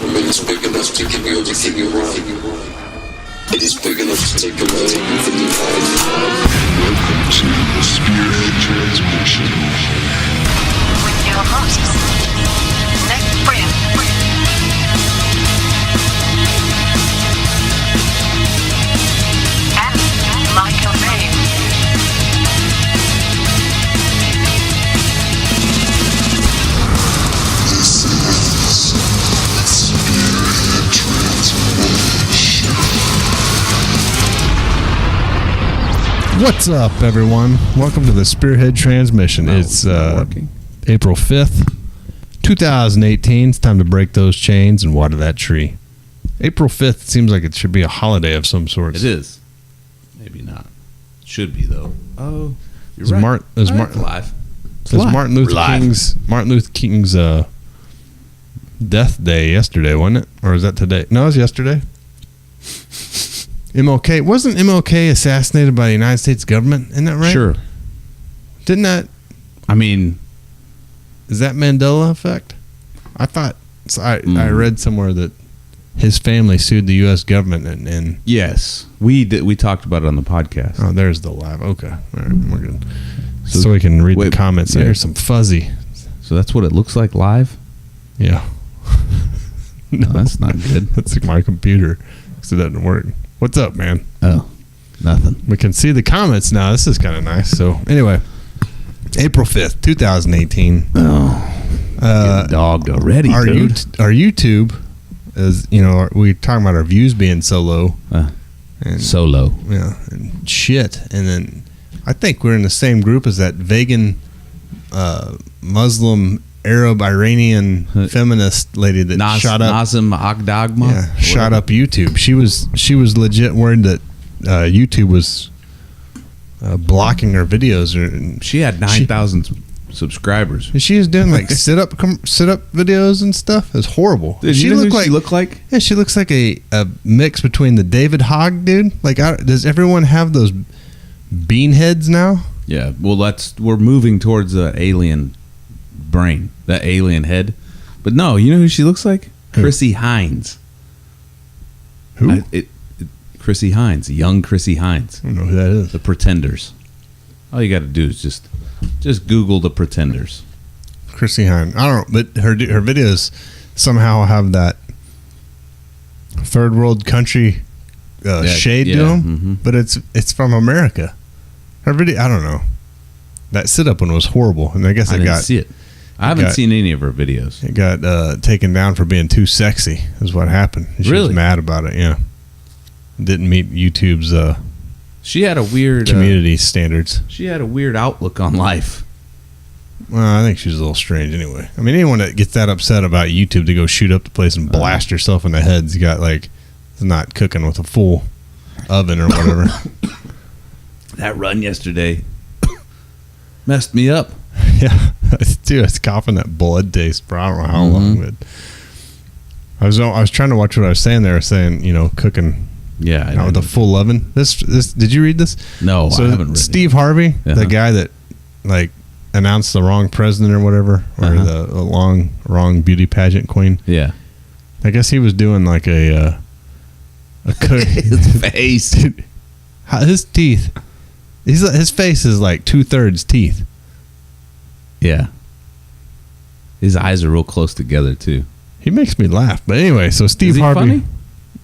It's big enough to give you everything you want. It is big enough to take away everything you have. Welcome to the Spearhead Transmission. With your hosts, Nick Brand and Michael Bay. This is Spearhead Transmission. What's up, everyone? Welcome to the Spearhead Transmission. It's April 5th, 2018. It's time to break those chains and water that tree. April 5th seems like it should be a holiday of some sort. It is. Maybe not. Should be, though. Oh, you're It's right. live. It's live. Martin Luther King's death day yesterday, wasn't it? Or was that today? No, it was yesterday. MLK. Wasn't MLK assassinated by the United States government? Isn't that right? Sure. Didn't that... I mean... Is that Mandela effect? I thought... So I read somewhere that his family sued the U.S. government and Yes. We talked about it on the podcast. oh, there's the live. Okay. All right. We're good. So we can read the comments. yeah. There's some fuzzy. So that's what it looks like live? Yeah. No, that's not good. That's like my computer. Because it doesn't work. What's up, man? Oh, nothing. We can see the comments now. This is kind of nice. So, anyway, April 5th, 2018. Getting dogged already, Our dude. YouTube is, we talking about our views being so low. And, Solo. yeah, and shit. And then I think we're in the same group as that vegan Muslim Arab Iranian feminist lady that shot up Nazim Agdagma? Yeah, shot up YouTube. She was legit worried that YouTube was blocking her videos. She had 9,000 subscribers. She was doing like sit up videos and stuff. It's horrible. Did she you know looked who like she looked like? Yeah, she looks like a mix between the David Hogg dude. Like, does everyone have those bean heads now? Yeah. Well, we're moving towards the alien brain, that alien head. But no, you know who she looks like? Who? Chrissy Hines. Who? Chrissy Hines, young Chrissy Hines. I don't know who that is. The Pretenders. All you got to do is just Google the Pretenders. Chrissy Hine. I don't know, but her videos somehow have that third world country shade to them. Mm-hmm. But it's from America. Her video, I don't know. That sit up one was horrible, and I guess I didn't see it. I haven't seen any of her videos. It got taken down for being too sexy. Is what happened. She was mad about it. Yeah, didn't meet YouTube's she had a weird community standards. She had a weird outlook on life. Well, I think she's a little strange anyway. I mean, anyone that gets that upset about YouTube to go shoot up the place and blast yourself in the head's got like is not cooking with a full oven or whatever. That run yesterday messed me up. Yeah, dude, I was coughing that blood taste for I don't know how long. But I was trying to watch what I was saying there, saying cooking. Yeah, with a full oven. This did you read this? No, so I haven't read Steve Harvey, the guy that like announced the wrong president or whatever, or the wrong beauty pageant queen. Yeah, I guess he was doing like a cook. His face, dude, his teeth. His face is like 2/3 teeth. Yeah, his eyes are real close together too. He makes me laugh. But anyway, so Steve Is he Harvey. funny?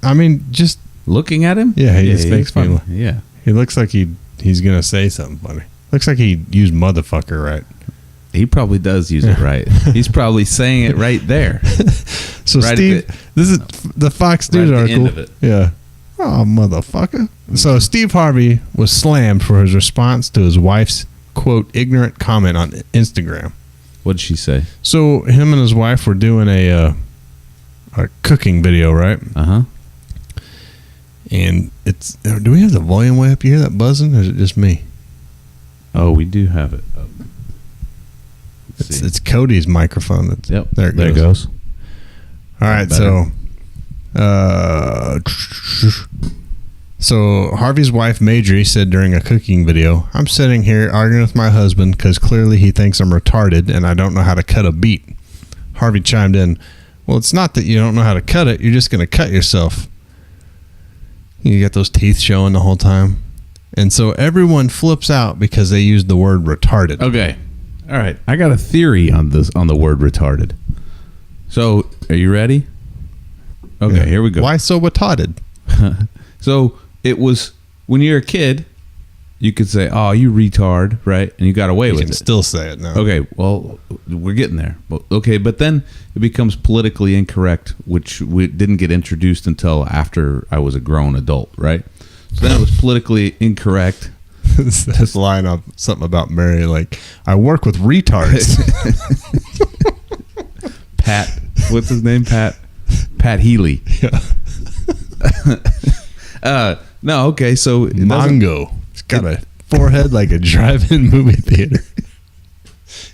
I mean, just looking at him. Yeah, he just makes me laugh. Yeah, he looks like he's gonna say something funny. Looks like he used motherfucker right. He probably does use it right. He's probably saying it right there. So right Steve, this is the Fox News right at the article. end of it. Yeah. Oh, motherfucker. So Steve Harvey was slammed for his response to his wife's, quote, ignorant comment on Instagram. What did she say? So him and his wife were doing a cooking video, right? Uh-huh. And it's... Do we have the volume way up? You hear that buzzing, or is it just me? Oh, we do have it up. It's Cody's microphone. Yep. There it goes. All right, so Harvey's wife, Marjorie, said during a cooking video, "I'm sitting here arguing with my husband because clearly he thinks I'm retarded and I don't know how to cut a beet." Harvey chimed in, Well, it's not that you don't know how to cut it. You're just going to cut yourself. You got those teeth showing the whole time. And so everyone flips out because they use the word retarded. Okay. All right. I got a theory on the word retarded. So, are you ready? Okay, Yeah. here we go. Why so retarded? So, it was when you're a kid, you could say, "Oh, you retard," right? And you got away You with can it. still say it now. Okay, well, we're getting there. Okay, but then it becomes politically incorrect, which we didn't get introduced until after I was a grown adult, right? So then it was politically incorrect. This line of something about Mary, like, I work with retards. Pat, what's his name? Pat Healy. Yeah. No, okay, so it doesn't- Mongo. It's got a forehead like a drive-in movie theater.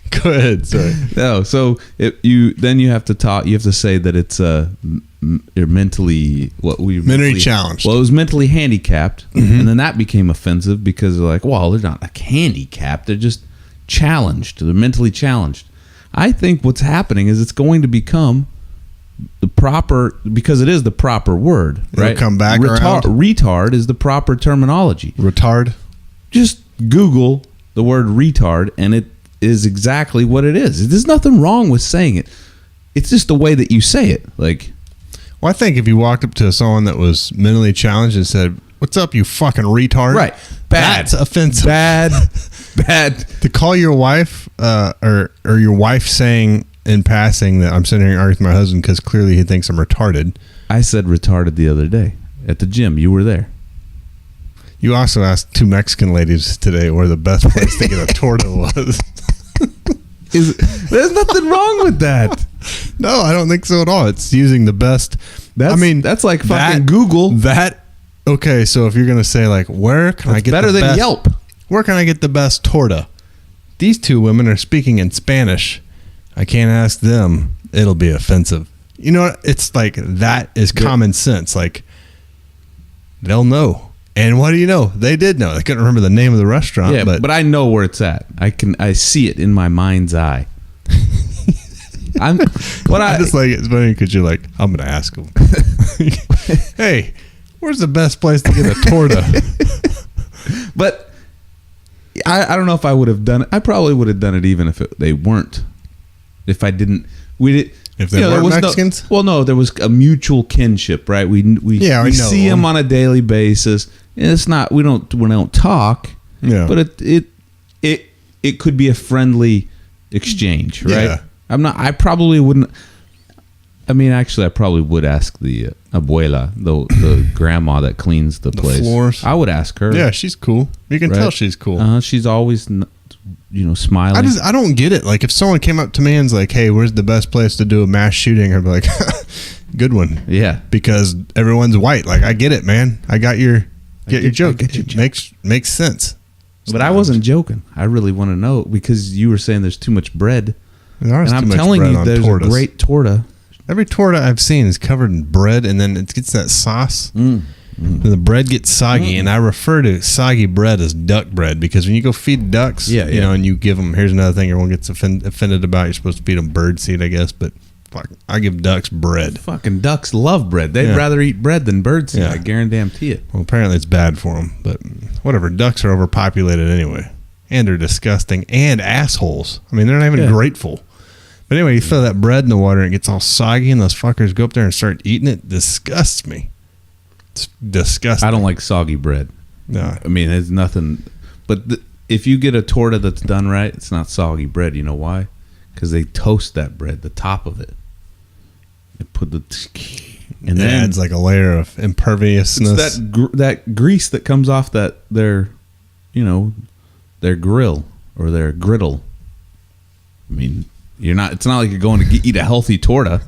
Go ahead. Sorry. No, so you have to say that it's you're mentally Mentally challenged. Well, it was mentally handicapped, and then that became offensive because they're like, well, they're not like handicapped; they're just challenged. They're mentally challenged. I think what's happening is it's going to become the proper, because it is the proper word, right? It'll come back around. Retard is the proper terminology. Retard. Just Google the word retard, and it is exactly what it is. There's nothing wrong with saying it. It's just the way that you say it. Like, Well, I think if you walked up to someone that was mentally challenged and said, "What's up, you fucking retard?" right, bad, That's offensive. bad. To call your wife or your wife saying in passing that I'm sitting here arguing with my husband because clearly he thinks I'm retarded. I said retarded the other day at the gym. You were there. You also asked two Mexican ladies today where the best place to get a torta was. There's nothing wrong with that. No, I don't think so at all. It's using the best. That's like fucking Google. Okay, so if you're gonna say like, where can I get better the than best, Yelp. Where can I get the best torta? These two women are speaking in Spanish. I can't ask them. It'll be offensive. You know what? It's like that is common sense. Like they'll know. And what do you know? They did know. They couldn't remember the name of the restaurant. Yeah, but I know where it's at. I see it in my mind's eye. I just like it's funny because you're like, I'm gonna ask them. Hey, where's the best place to get a torta? But I don't know if I would have done it. I probably would have done it even if they weren't. If I didn't, we did. If they weren't Mexicans? No, there was a mutual kinship, right? We see them on a daily basis. And it's not we don't talk. Yeah. But it could be a friendly exchange, right? Yeah. I probably wouldn't. I mean, actually, I probably would ask the abuela, the grandma that cleans the place. Floors. I would ask her. Yeah, she's cool. You can tell she's cool. She's always, smiling. I don't get it. Like if someone came up to me and was like, "Hey, where's the best place to do a mass shooting?" I'd be like, "Good one." Yeah, because everyone's white. Like I get it, man. I got your joke. It makes sense. But I wasn't joking. I really want to know because you were saying there's too much bread. There is and too I'm much telling bread you, on there's tortas. a great torta. Every torta I've seen is covered in bread, and then it gets that sauce. And the bread gets soggy, and I refer to soggy bread as duck bread because when you go feed ducks, you know, and you give them, here's another thing everyone gets offended about. You're supposed to feed them bird seed, I guess, but fuck, I give ducks bread. Fucking ducks love bread. They'd rather eat bread than bird seed. I guarantee it. Well, apparently it's bad for them, but whatever. Ducks are overpopulated anyway, and they're disgusting and assholes. I mean, they're not even grateful. But anyway, you throw that bread in the water and it gets all soggy, and those fuckers go up there and start eating it. Disgusts me. It's disgusting. I don't like soggy bread. No. I mean, there's nothing. But if you get a torta that's done right, it's not soggy bread. You know why? Because they toast that bread, the top of it. They put and then adds like a layer of imperviousness. It's that grease that comes off their grill or their griddle. I mean, it's not like you're going to eat a healthy torta.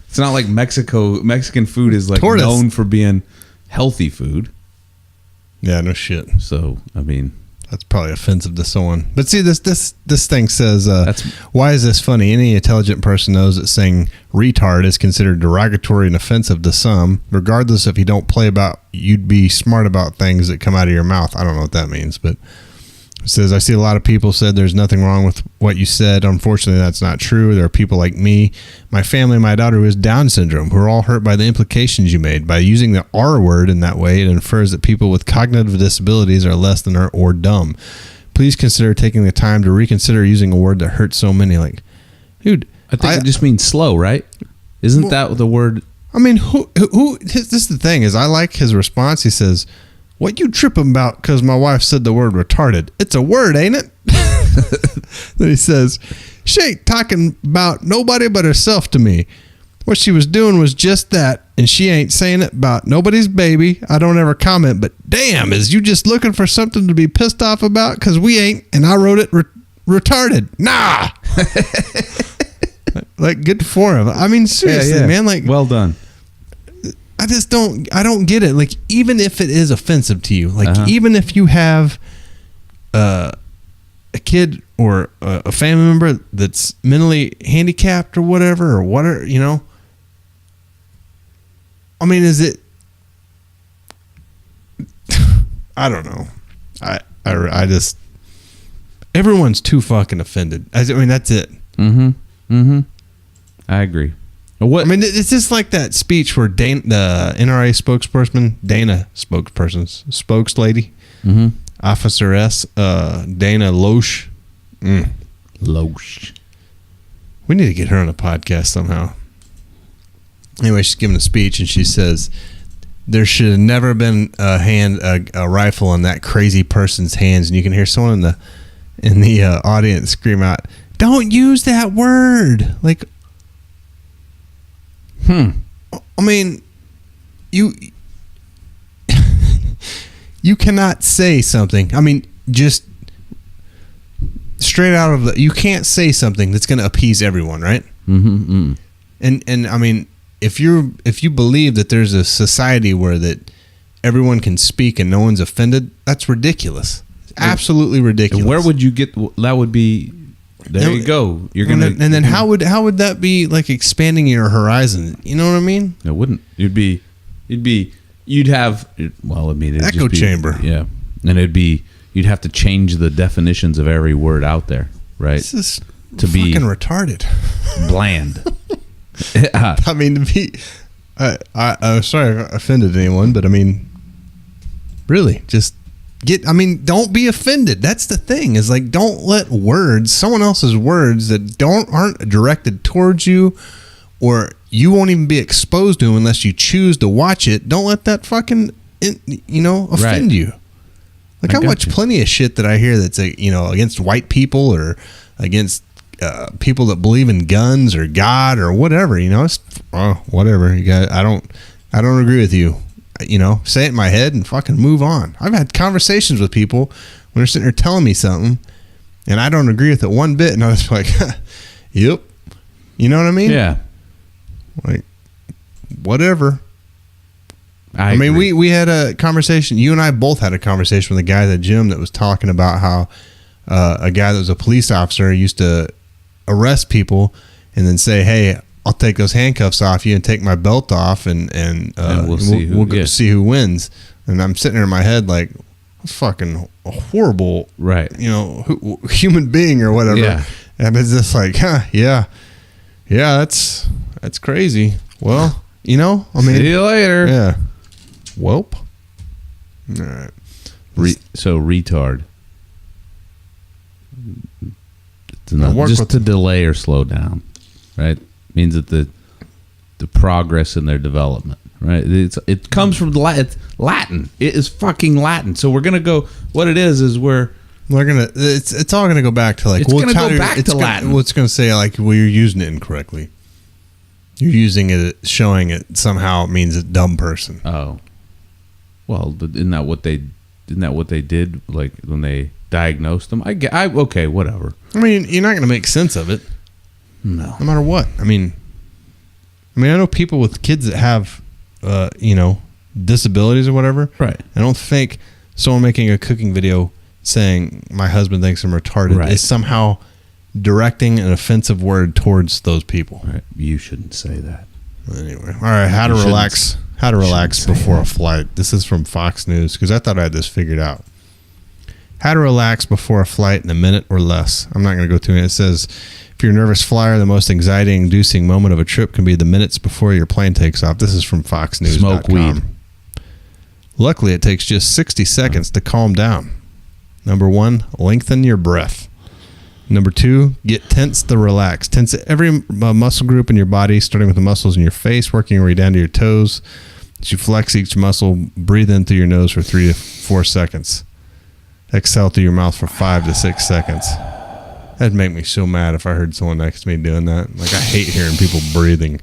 It's not like Mexican food is like known for being healthy food. Yeah, no shit. So, I mean, that's probably offensive to someone. But see, this thing says, why is this funny? Any intelligent person knows that saying retard is considered derogatory and offensive to some, regardless if you don't play about, you'd be smart about things that come out of your mouth. I don't know what that means, but It says, I see a lot of people said there's nothing wrong with what you said. Unfortunately, that's not true. There are people like me, my family, and my daughter who has Down syndrome, who are all hurt by the implications you made. By using the R word in that way, it infers that people with cognitive disabilities are less than or dumb. Please consider taking the time to reconsider using a word that hurts so many. Like, dude, I think it just means slow, right? Isn't that the word? I mean, who? This is the thing, is I like his response. He says, what you tripping about because my wife said the word retarded? It's a word, ain't it? Then he says, she ain't talking about nobody but herself to me. What she was doing was just that, and she ain't saying it about nobody's baby. I don't ever comment, but damn, is you just looking for something to be pissed off about? Because we ain't, and I wrote it retarded. Nah. Like, good for him. I mean, seriously, man. Like, well done. I don't get it. Like, even if it is offensive to you, like, even if you have a kid or a family member that's mentally handicapped or whatever, you know, I mean, is it, I don't know. I just, everyone's too fucking offended. I mean, that's it. I agree. What? I mean, it's just like that speech where the NRA spokeslady, Officer S, Dana Loesch. Loesch. We need to get her on a podcast somehow. Anyway, she's giving a speech and she says, there should have never been a rifle in that crazy person's hands. And you can hear someone in the audience scream out, don't use that word. Like, I mean, you cannot say something. I mean, just straight out of you can't say something that's going to appease everyone, right? And I mean, if you believe that there's a society where that everyone can speak and no one's offended, that's ridiculous. It's absolutely ridiculous. And where would you get that? Would be. There you go. You're gonna, and then how would that be like expanding your horizon? You know what I mean? It wouldn't. You'd have. Well, I mean, it'd echo just be, chamber. Yeah, and you'd have to change the definitions of every word out there, right? This is to be fucking retarded, bland. I mean, to be. I'm sorry if I offended anyone, but I mean, really, just. Don't be offended. That's the thing, is like, don't let someone else's words that aren't directed towards you, or you won't even be exposed to them unless you choose to watch it. Don't let that fucking, offend you. Like, I watch plenty of shit that I hear that's, against white people or against people that believe in guns or God or whatever, it's, whatever. You got, I don't agree with you. Say it in my head and fucking move on. I've had conversations with people when they're sitting there telling me something and I don't agree with it one bit, and I was like, yep. You know what I mean? Yeah. Like, whatever. I mean, agree. we had a conversation. You and I both had a conversation with a guy at the gym that was talking about how a guy that was a police officer used to arrest people and then say, hey, I'll take those handcuffs off you and take my belt off, and we'll see who wins. And I'm sitting there in my head like, that's fucking a horrible, right? Human being or whatever. Yeah. And it's just like, yeah, that's crazy. Well, I mean, see you later. Yeah. Welp. All right. So retard. Just to delay or slow down, right? Means that the progress in their development, right? It comes from it's Latin. It is fucking Latin. So we're gonna go. What it is we're gonna. It's all gonna go back to like. It's gonna go back to Latin. Well, it's gonna say like, well, you're using it incorrectly. You're using it, showing it somehow means a dumb person. Oh, well, isn't that what they did? Like when they diagnosed them? Okay, whatever. I mean, you're not gonna make sense of it. No matter what. I mean, I know people with kids that have, disabilities or whatever. Right. I don't think someone making a cooking video saying my husband thinks I'm retarded is somehow directing an offensive word towards those people. Right. You shouldn't say that. Anyway, all right. How to relax before a flight. This is from Fox News because I thought I had this figured out. How to relax before a flight in a minute or less. I'm not going to go through it. It says, if you're a nervous flyer, the most anxiety-inducing moment of a trip can be the minutes before your plane takes off. This is from FoxNews.com. Smoke weed. Luckily, it takes just 60 seconds to calm down. Number 1, lengthen your breath. Number 2, get tense to relax. Tense every muscle group in your body, starting with the muscles in your face, working your way down to your toes. As you flex each muscle, breathe in through your nose for 3 to 4 seconds. Exhale through your mouth for 5 to 6 seconds. That'd make me so mad if I heard someone next to me doing that. Like, I hate hearing people breathing.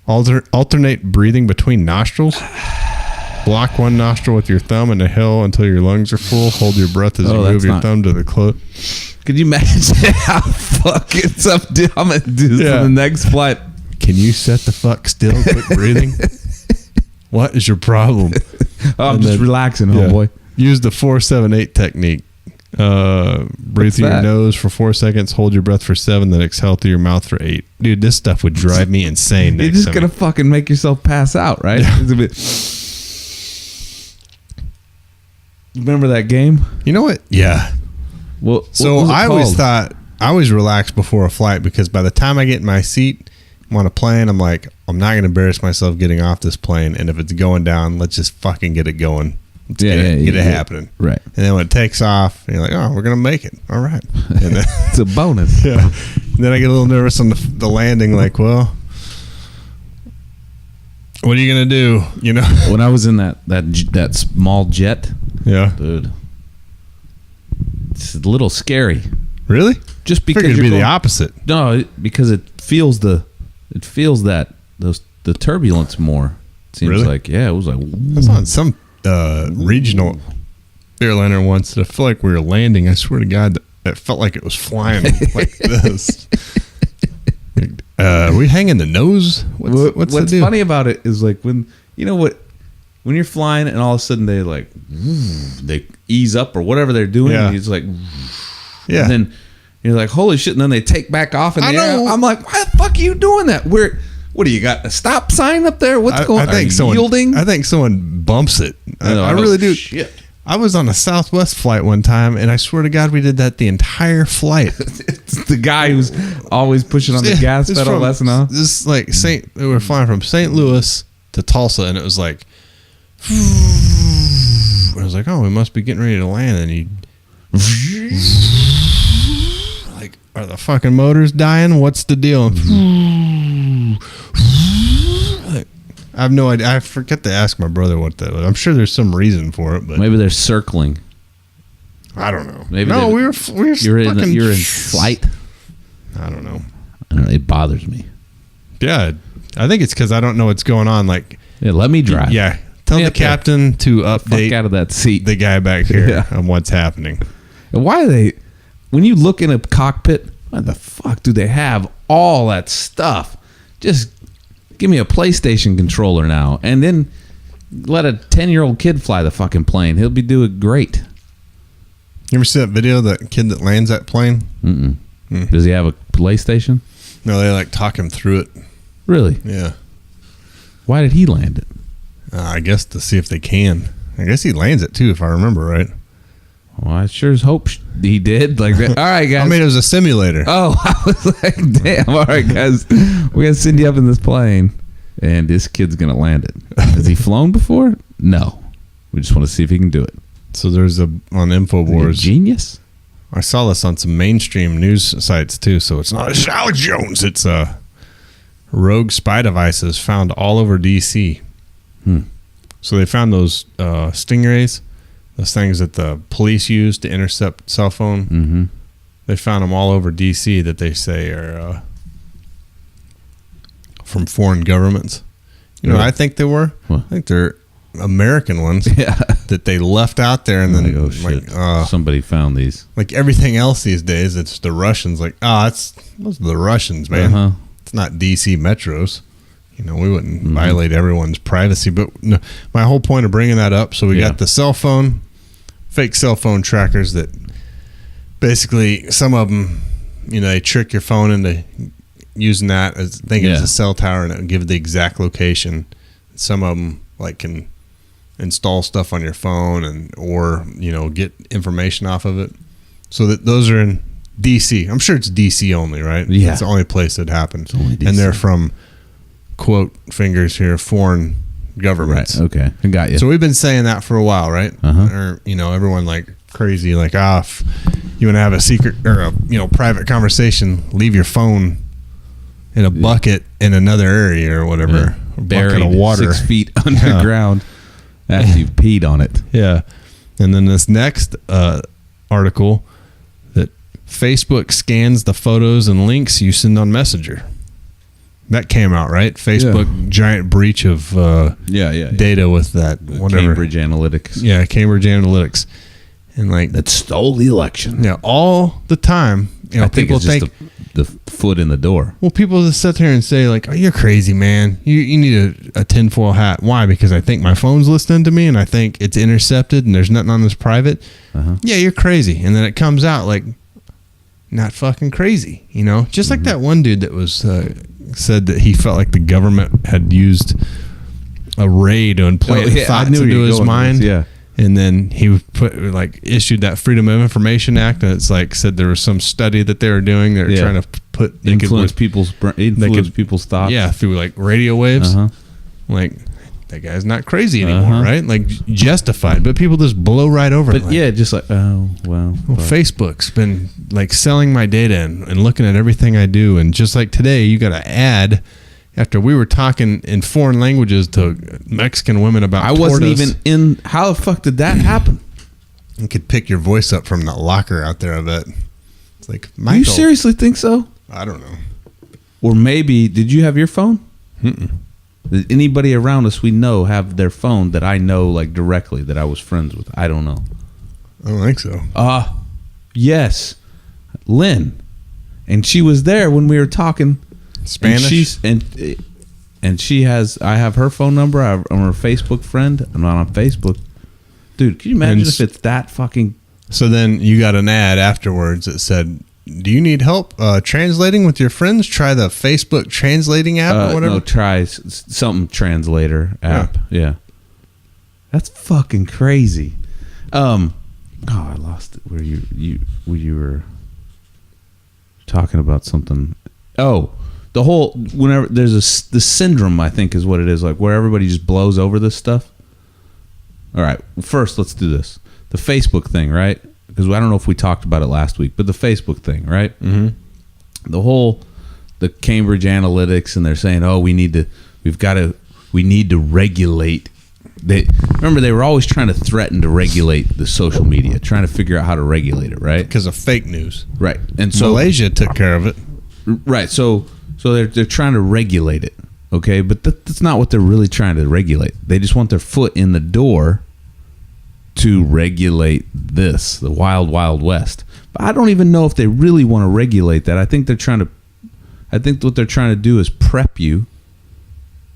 Alternate breathing between nostrils. Block one nostril with your thumb and inhale until your lungs are full. Hold your breath as you move your thumb to the close. Could you imagine how fucking tough I'm going to do this for the next flight? Can you set the fuck still? Quit breathing. What is your problem? I'm just relaxing, homeboy. Use the 4-7-8 technique. Breathe through your nose for 4 seconds, hold your breath for 7, then exhale through your mouth for 8. Dude, this stuff would drive me insane. You're just gonna fucking make yourself pass out, right? It's a bit. Remember that game? You know what? Yeah. Well, so I always thought I always relax before a flight, because by the time I get in my seat, I'm on a plane, I'm like, I'm not gonna embarrass myself getting off this plane, and if it's going down, let's just fucking get it going. Let's get it happening. Right. And then when it takes off, you're like, oh, we're going to make it. All right. And then, it's a bonus. Yeah. And then I get a little nervous on the landing, like, well, what are you going to do? You know? When I was in that small jet. Yeah. Dude. It's a little scary. Really? Just because you're the opposite. No, because it feels the turbulence more. It seems like, yeah, it was like, I was on some regional airliner once, and I feel like we were landing. I swear to God, it felt like it was flying like this. Are we hanging the nose? What's funny about it is, like, when when you're flying and all of a sudden they ease up or whatever they're doing, and it's like, and then you're like, holy shit, and then they take back off in the air. I'm like, why the fuck are you doing that? What do you got? A stop sign up there? What's going on? I think someone bumps it. I really do. Shit. I was on a Southwest flight one time, and I swear to God, we did that the entire flight. It's the guy who's always pushing on the gas pedal. This is like we were flying from St. Louis to Tulsa, and it was like, I was like, oh, we must be getting ready to land, and he. Like, are the fucking motors dying? What's the deal? I have no idea. I forget to ask my brother what that was. I'm sure there's some reason for it, but maybe they're circling. I don't know. Maybe we were you're in flight. I don't know. It bothers me. Yeah, I think it's because I don't know what's going on. Like, let me drive. Yeah, tell the captain to update out of that seat the guy back here on what's happening. And why are they? When you look in a cockpit, why the fuck do they have all that stuff? Just give me a PlayStation controller now, and then let a 10-year-old kid fly the fucking plane. He'll be doing great. You ever see that video of that kid that lands that plane? Mm-mm. Does he have a PlayStation? No, they like talk him through it. Really? Yeah. Why did he land it? I guess to see if they can. I guess he lands it too, if I remember right. Well, I sure hope he did. Like that. All right, guys. I mean, it was a simulator. Oh, I was like, damn. All right, guys. We're going to send you up in this plane, and this kid's going to land it. Has he flown before? No. We just want to see if he can do it. So there's on InfoWars. Genius? I saw this on some mainstream news sites, too. So it's not Alex Jones. It's rogue spy devices found all over D.C. So they found those stingrays. Those things that the police use to intercept cell phone. Mm-hmm. They found them all over D.C. that they say are from foreign governments. You know what I think they were? What? I think they're American ones that they left out there, and then somebody found these. Like everything else these days, it's the Russians. Like, those are the Russians, man. It's not D.C. metros. You know, we wouldn't violate everyone's privacy. But no, my whole point of bringing that up, so we got the fake cell phone trackers that basically, some of them, they trick your phone into using that as thinking it's a cell tower, and it will give the exact location. Some of them, like, can install stuff on your phone or get information off of it. So that those are in DC. I'm sure it's DC only, right? Yeah. It's the only place it happens. only DC. And they're from, quote fingers here, foreign governments. Right. Okay. I got you. So we've been saying that for a while, right? Uh-huh. Or everyone like crazy, like if you want to have a secret or a private conversation, leave your phone in a bucket in another area or whatever. Yeah. A Buried bucket of water 6 feet underground after you've peed on it. Yeah. And then this next article that Facebook scans the photos and links you send on Messenger. That came out, right? Facebook giant breach of data with that whatever. Cambridge Analytics. Yeah, Cambridge Analytics. And like That stole the election. yeah, all the time. I think People it's just the foot in the door. well, people just sit there and say like, "Oh, you're crazy, man. You need a tinfoil hat." Why? Because I think my phone's listening to me, and I think it's intercepted, and there's nothing on this private. Uh-huh. Yeah, you're crazy, and then it comes out like, not fucking crazy, Just like that one dude that was said that he felt like the government had used a ray to implant thoughts into his mind. Yeah. And then he issued that Freedom of Information Act, and it's like said there was some study that they were doing. They were trying to influence people's thoughts. Yeah, through like radio waves. Uh-huh. Like that guy's not crazy anymore, right? Like justified, but people just blow right over it. But yeah, just like well, Facebook's been like selling my data and looking at everything I do, and just like today, you got to add. After we were talking in foreign languages to Mexican women about I wasn't even in. How the fuck did that happen? You could pick your voice up from that locker out there, I bet. It's like, Michael. You seriously think so? I don't know. Or maybe, did you have your phone? Mm-mm. Did anybody around us we know have their phone that I know like directly that I was friends with? I don't know. I don't think so. Yes. Lynn. And she was there when we were talking. Spanish? And she has, I have her phone number. I'm her Facebook friend. I'm not on Facebook. Dude, can you imagine if it's that fucking... So then you got an ad afterwards that said, do you need help translating with your friends? Try the Facebook translating app or whatever? No, try something translator app. Yeah. That's fucking crazy. I lost it. Where you were talking about something. Oh, the whole, whenever there's this syndrome, I think is what it is, like where everybody just blows over this stuff. All right, first let's do this. The Facebook thing, right? Because I don't know if we talked about it last week, but the Facebook thing, right? Mm-hmm. The Cambridge Analytics, and they're saying, oh, we need to regulate. Remember, they were always trying to threaten to regulate the social media, trying to figure out how to regulate it, right? Because of fake news. Right. And so Malaysia took care of it. Right. So they're trying to regulate it, okay? But that's not what they're really trying to regulate. They just want their foot in the door to regulate this, the wild, wild west. But I don't even know if they really want to regulate that. I think what they're trying to do is prep you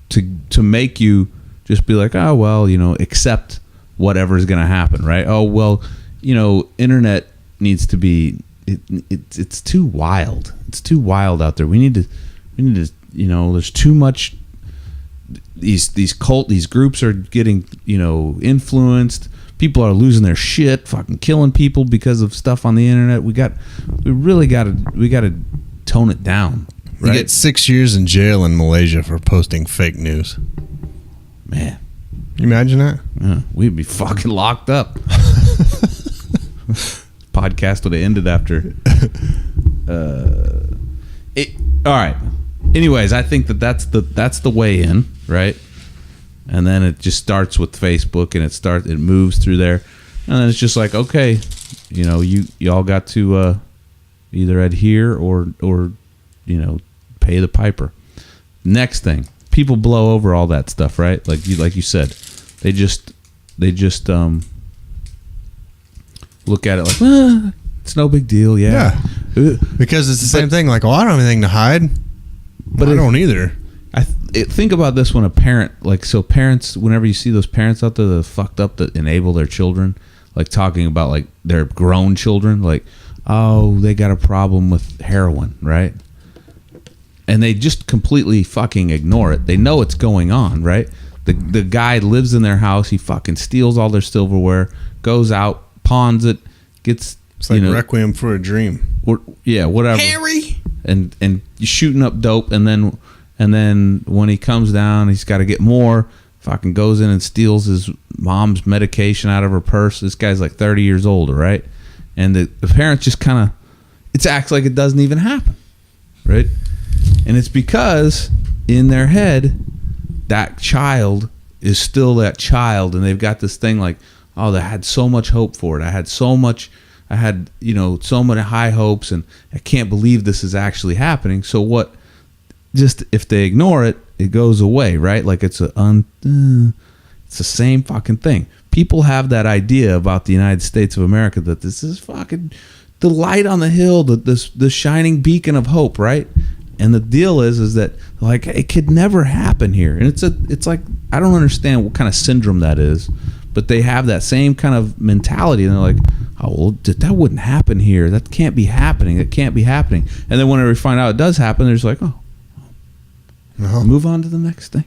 to make you just be like, oh, well, accept whatever's going to happen, right? Oh, well, internet needs to be, it's too wild. It's too wild out there. We need to, there's too much, these groups are getting, influenced. People are losing their shit, fucking killing people because of stuff on the internet. We got to tone it down. Right? You get 6 years in jail in Malaysia for posting fake news. Man, you imagine that? Yeah, we'd be fucking locked up. Podcast would have ended after. All right. Anyways, I think that's the way in, right? And then it just starts with Facebook, and it moves through there, and then it's just like, okay, you all got to either adhere or pay the piper. Next thing, people blow over all that stuff, right? Like you said, they just look at it like, it's no big deal, yeah. Because it's the same thing. Like, I don't have anything to hide, but I don't either. Think about this when a parent, parents, whenever you see those parents out there that are fucked up that enable their children, like talking about like their grown children, like, oh, they got a problem with heroin, right? And they just completely fucking ignore it. They know it's going on, right? The guy lives in their house. He fucking steals all their silverware, goes out, pawns it, gets It's like Requiem for a Dream. Whatever. Harry! And shooting up dope, and then when he comes down, he's got to get more. Fucking goes in and steals his mom's medication out of her purse. This guy's like 30 years old, right? And the parents just kind of, it acts like it doesn't even happen, right? And it's because in their head, that child is still that child, and they've got this thing like, oh, they had so much hope for it. I had so many high hopes, and I can't believe this is actually happening. So what? Just if they ignore it, it goes away, right? Like it's the same fucking thing. People have that idea about the United States of America that this is fucking the light on the hill, the shining beacon of hope, right? And the deal is that like it could never happen here, and it's like I don't understand what kind of syndrome that is, but they have that same kind of mentality, and they're like, oh well, that wouldn't happen here. That can't be happening. It can't be happening. And then whenever we find out it does happen, they're just like, oh. Move on to the next thing.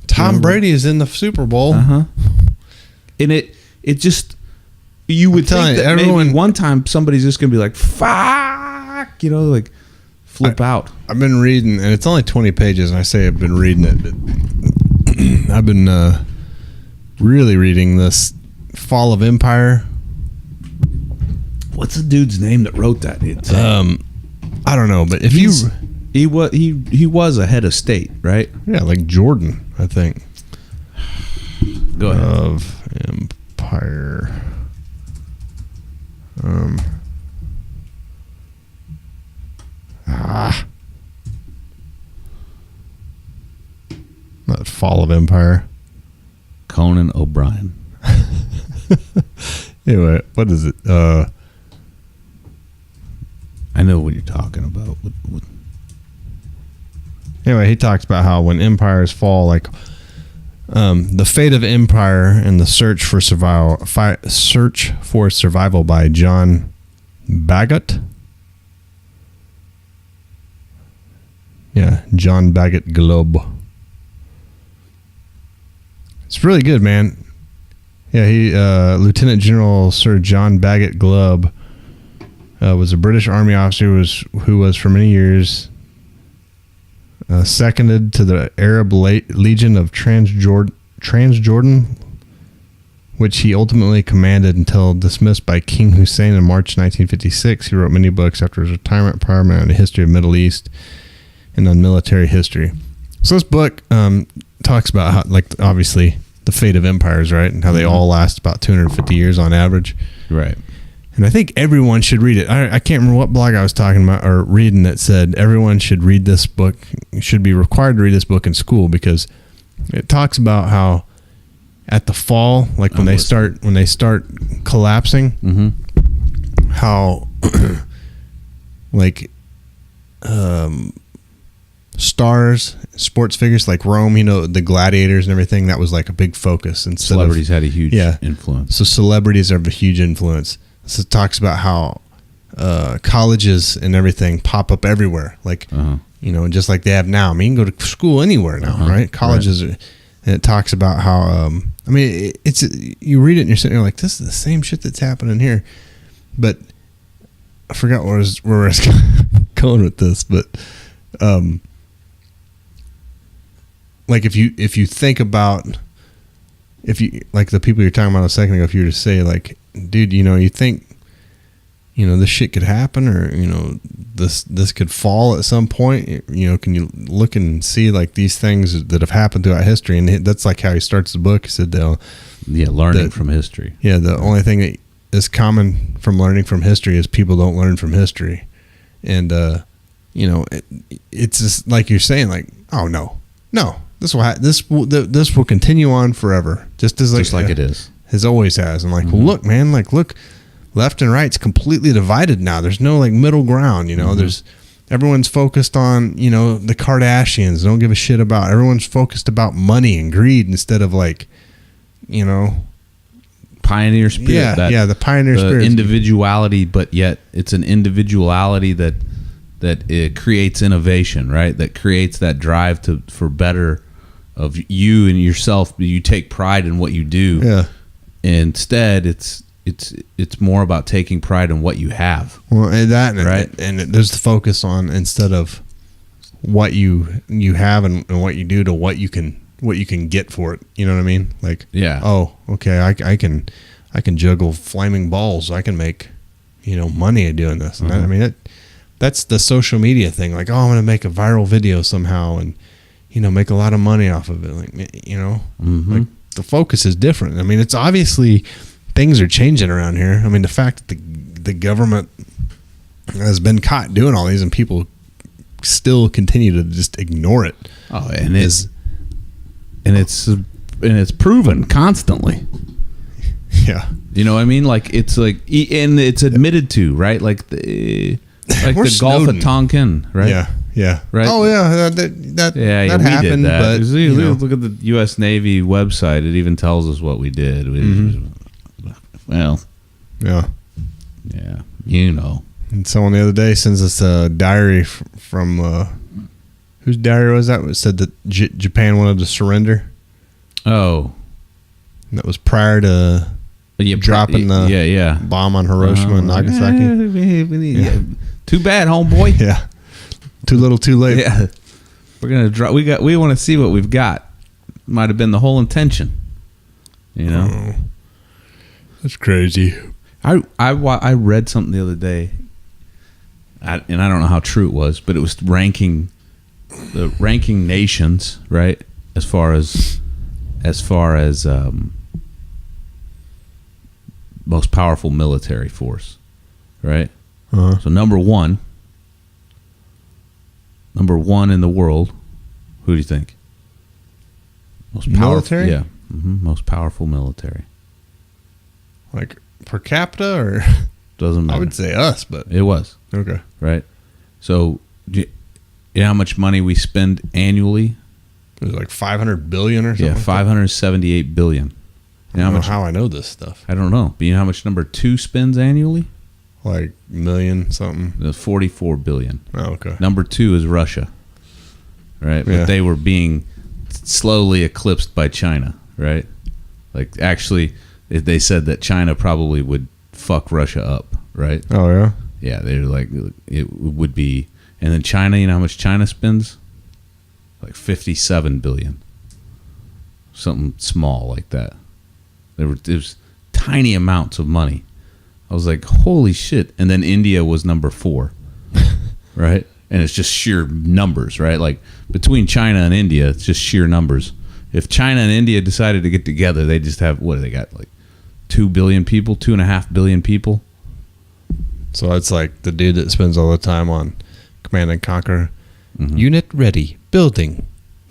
Tom Brady is in the Super Bowl. And it just, you would think that everyone, maybe one time somebody's just going to be like, fuck, like flip out. I've been reading, and it's only 20 pages, and I say I've been reading it, but I've been really reading this Fall of Empire. What's the dude's name that wrote that? I don't know, but if he was a head of state, right? Yeah, like Jordan, I think. Go ahead. Of Empire. Not Fall of Empire. Conan O'Brien. Anyway, what is it? I know what you're talking about. Anyway, he talks about how when empires fall, like the fate of empire and the search for survival by John Bagot. Yeah, John Bagot Globe. It's really good, man. Yeah, he Lieutenant General Sir John Bagot Globe was a British Army officer who was for many years seconded to the Arab Legion of Transjordan, which he ultimately commanded until dismissed by King Hussein in March 1956. He wrote many books after his retirement, primarily on the history of the Middle East and on military history. So this book talks about how, like, obviously the fate of empires, right, and how they all last about 250 years on average, right? And I think everyone should read it. I can't remember what blog I was talking about or reading that said everyone should read this book, should be required to read this book in school, because it talks about how at the fall, like when they start collapsing, how like stars, sports figures like Rome, the gladiators and everything, that was like a big focus. And celebrities had a huge influence. So celebrities have a huge influence. So it talks about how colleges and everything pop up everywhere, like just like they have now. I mean, you can go to school anywhere now, right? Colleges, and it talks about how it's you read it and you're sitting there like, this is the same shit that's happening here, but I forgot where I was going with this, but like if you think about, if you like the people you're talking about a second ago, if you were to say like, dude, you think, this shit could happen, or this could fall at some point, can you look and see like these things that have happened throughout history? And that's like how he starts the book. He said, learning from history. Yeah, the only thing that is common from learning from history is people don't learn from history, and it's just like you're saying, like, oh no, this will continue on forever, just like it is. It always has. And like, well, look, man, look, left and right's completely divided now. There's no like middle ground, there's everyone's focused on, the Kardashians, don't give a shit about, everyone's focused about money and greed instead of like, pioneer spirit. The pioneer spirit. Individuality, but yet it's an individuality that it creates innovation, right? That creates that drive for better of you and yourself. You take pride in what you do. Yeah. Instead, it's more about taking pride in what you have. Well, and that Right. and there's the focus on, instead of what you have and what you do, to what you can get for it. You know what I mean? Like, Yeah. oh, okay, I can juggle flaming balls. I can make, money doing this. And I mean, that's the social media thing. Like, oh, I'm going to make a viral video somehow and, make a lot of money off of it. Like, like the focus is different. I mean, it's obviously things are changing around here. I mean, the fact that the government has been caught doing all these and people still continue to just ignore it. Oh, and it's proven constantly. Yeah. You know what I mean? Like, it's like, and it's admitted to, right? Like the Gulf Snowden. of Tonkin, right? Yeah. Right. Oh yeah, that we happened. did that. But Look at the U.S. Navy website. It even tells us what we did. Well, yeah. Yeah, And someone the other day sends us a diary from whose diary was that? It said that Japan wanted to surrender. Oh, And that was prior to dropping the bomb on Hiroshima and Nagasaki. Too bad, homeboy. Yeah. Too little, too late. Yeah, we're gonna drop. We want to see what we've got. Might have been the whole intention. Oh, that's crazy. I read something the other day, and I don't know how true it was, but it was ranking nations, right? As far as most powerful military force, right? Uh-huh. So number one in the world, who do you think? Most powerful, Military? yeah, most powerful military. Like per capita, or Doesn't matter. I would say us, but It was, okay. right? So, you know how much money we spend annually? It was like 500 billion or something. Yeah, 578 billion. I don't know how I know this stuff. I don't know. But you know how much number 2 spends annually? Like million something. 44 billion. Oh, okay. Number 2 is Russia, right? Yeah. But they were being slowly eclipsed by China, right? Like, actually, they said that China probably would fuck Russia up, right? Oh yeah. Yeah, they're like, it would be. And then China, you know how much China spends? Like 57 billion. Something small like that. It was tiny amounts of money. I was like, holy shit. And then India was number 4, right? And it's just sheer numbers, right? Like, between China and India, it's just sheer numbers. If China and India decided to get together, they just have, what do they got? Like 2 billion people, 2.5 billion people. So it's like the dude that spends all the time on Command and Conquer. Unit ready, building.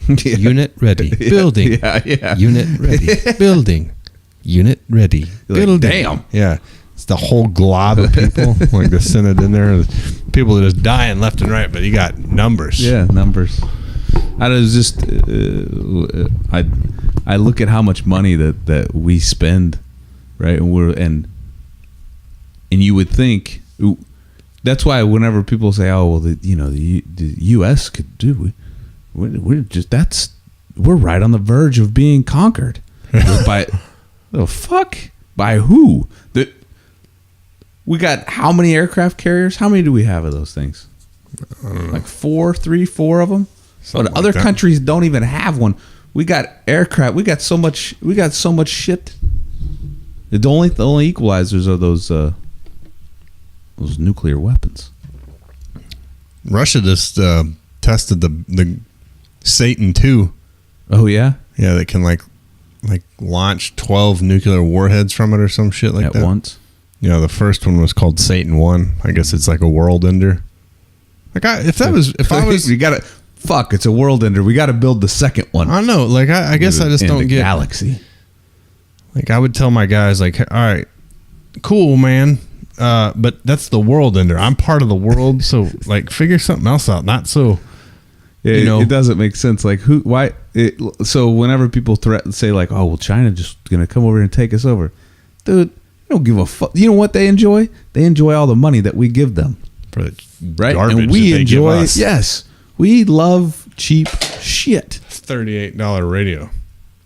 Yeah. Unit ready, building. Yeah. Unit ready, building. Unit ready, You're building. like, damn. Yeah. It's the whole glob of people, like the Senate in there. People that are just dying left and right, but you got numbers. Yeah, numbers. I was just, I look at how much money that we spend, right? And you would think, that's why whenever people say, oh well, the U.S. could do, we're right on the verge of being conquered by the fuck, by who? We got how many aircraft carriers? How many do we have of those things? I don't know. Like 4 of them. Something But like other that. countries don't even have one. We got aircraft. We got so much shit. The only equalizers are those nuclear weapons. Russia just tested the Satan II. Oh yeah, Yeah, that can like launch 12 nuclear warheads from it or some shit like at that. once. Yeah, the first one was called Satan 1. I guess it's like a world ender. Like if I was you gotta it's a world ender. We got to build the second one. I don't know. Like I guess I just In don't the get galaxy. Like I would tell my guys like, all right, cool, man. But that's the world ender. I'm part of the world, so like figure something else out. Not so. It doesn't make sense. Like who? Why? So whenever people say like, "Oh, well, China just gonna come over and take us over," dude, I don't give a fuck. You know what they enjoy? They enjoy all the money that we give them, For the right? garbage And we that they give enjoy. us. Yes, we love cheap shit. $38 radio.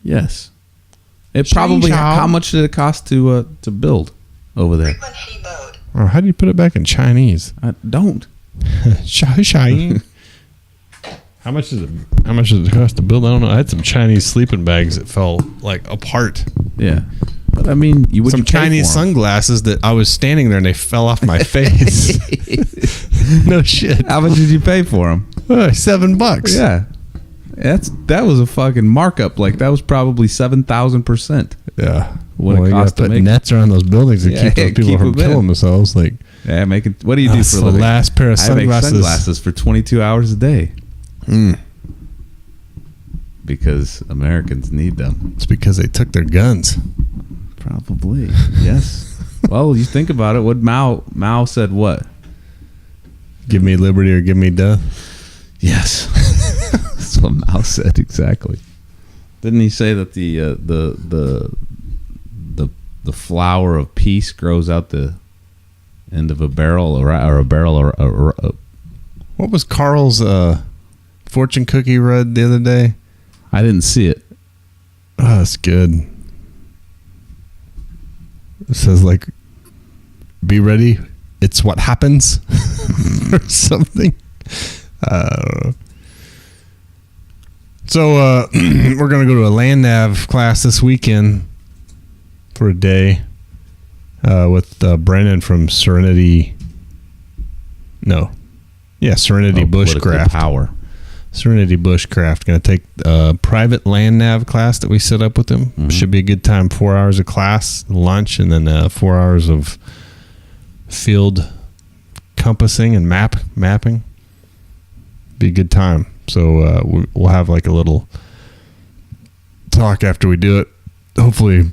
Yes. It probably. How much did it cost to build over there? Or how do you put it back in Chinese? I don't. Shy. How much does it cost to build? I don't know. I had some Chinese sleeping bags that fell like apart. Yeah. But I mean, some Chinese sunglasses that I was standing there and they fell off my face. No shit. How much did you pay for them? $7. Yeah. That was a fucking markup. Like that was probably 7,000%. Yeah. What it cost to make nets around those buildings to keep those people from killing themselves. Like, yeah, what do you do for a living? The last pair of sunglasses. I make sunglasses for 22 hours a day. Because Americans need them. It's because they took their guns. Probably. Yes. Well, you think about it. What Mao said what? Give me liberty or give me death. Yes. That's what Mao said exactly. Didn't he say that the flower of peace grows out the end of a barrel or a barrel or what was Carl's fortune cookie read the other day? I didn't see it. Oh, that's good. It says like, be ready. It's what happens or something. So we're going to go to a land nav class this weekend for a day with Brennan from Serenity. No. Yeah, Serenity Bushcraft. Power. Serenity Bushcraft. Going to take a private land nav class that we set up with them. Mm-hmm. Should be a good time. 4 hours of class, lunch, and then 4 hours of field compassing and mapping. Be a good time. So we'll have like a little talk after we do it. Hopefully,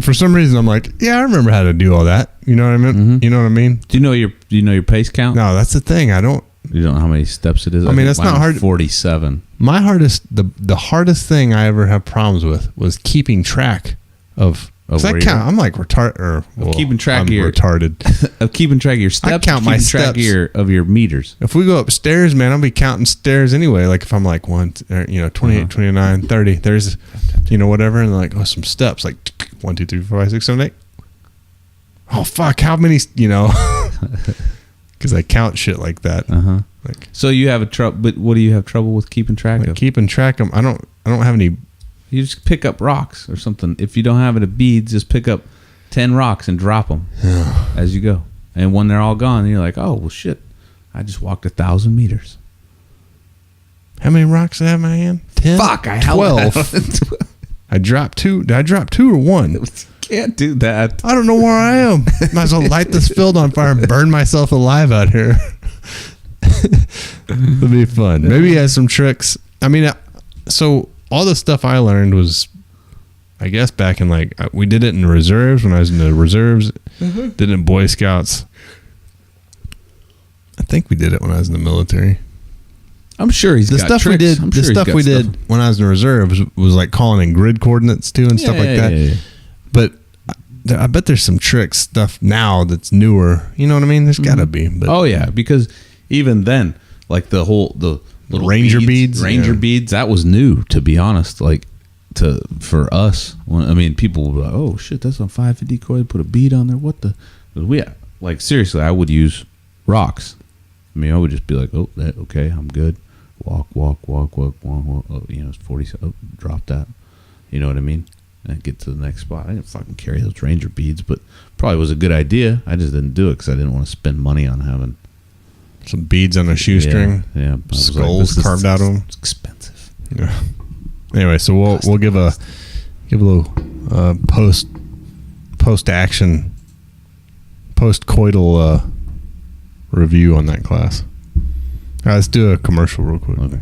for some reason, I'm like, yeah, I remember how to do all that. You know what I mean? Mm-hmm. You know what I mean? Do you know your pace count? No, that's the thing. I don't. You don't know how many steps it is? I mean, that's not hard. 47. My the hardest thing I ever have problems with was keeping track of. I'm like retarded. Keeping track I'm of your retarded. Of keeping track of your steps. I count my steps. Track of your meters. If we go upstairs, man, I'll be counting stairs anyway. Like if I'm like 28, 29, 30. There's, whatever, and like some steps. Like 1, 2, 3, 4, 5, 6, 7, 8. Oh fuck! How many? Because I count shit like that. Like, so you have a trouble, but what do you have trouble with keeping track of? Keeping track of. I don't have any. You just pick up rocks or something. If you don't have any beads, just pick up 10 rocks and drop them as you go. And when they're all gone, you're like, oh well, shit! I just walked 1,000 meters. How many rocks do I have in my hand? 10. Fuck! I 12. I dropped 2. Did I drop 2 or 1? Can't do that. I don't know where I am. Might as well light this field on fire and burn myself alive out here. It'll be fun. Maybe he has some tricks. I mean, so all the stuff I learned was, I guess, back in we did it in reserves when I was in the reserves. Mm-hmm. Did it in Boy Scouts. I think we did it when I was in the military. I'm sure he's got tricks. The stuff we did when I was in reserves was like calling in grid coordinates too and stuff like that. Yeah. But I bet there's some trick stuff now that's newer. You know what I mean? There's got to be. But oh yeah, because even then, like the little Ranger beads, beads, that was new. To be honest, for us, people were like, "Oh shit, that's on 550 coil. Put a bead on there. What the?" Seriously, I would use rocks. I mean, I would just be like, "Oh, okay, I'm good." Walk. Oh, it's 40. Oh, drop that. You know what I mean? And get to the next spot. I didn't fucking carry those Ranger beads, but probably was a good idea. I just didn't do it because I didn't want to spend money on having some beads on a shoestring. Yeah. Skulls carved out of them. It's expensive. Yeah. Anyway, so we'll give a little post-action, post-coital review on that class. All right, let's do a commercial real quick. Okay.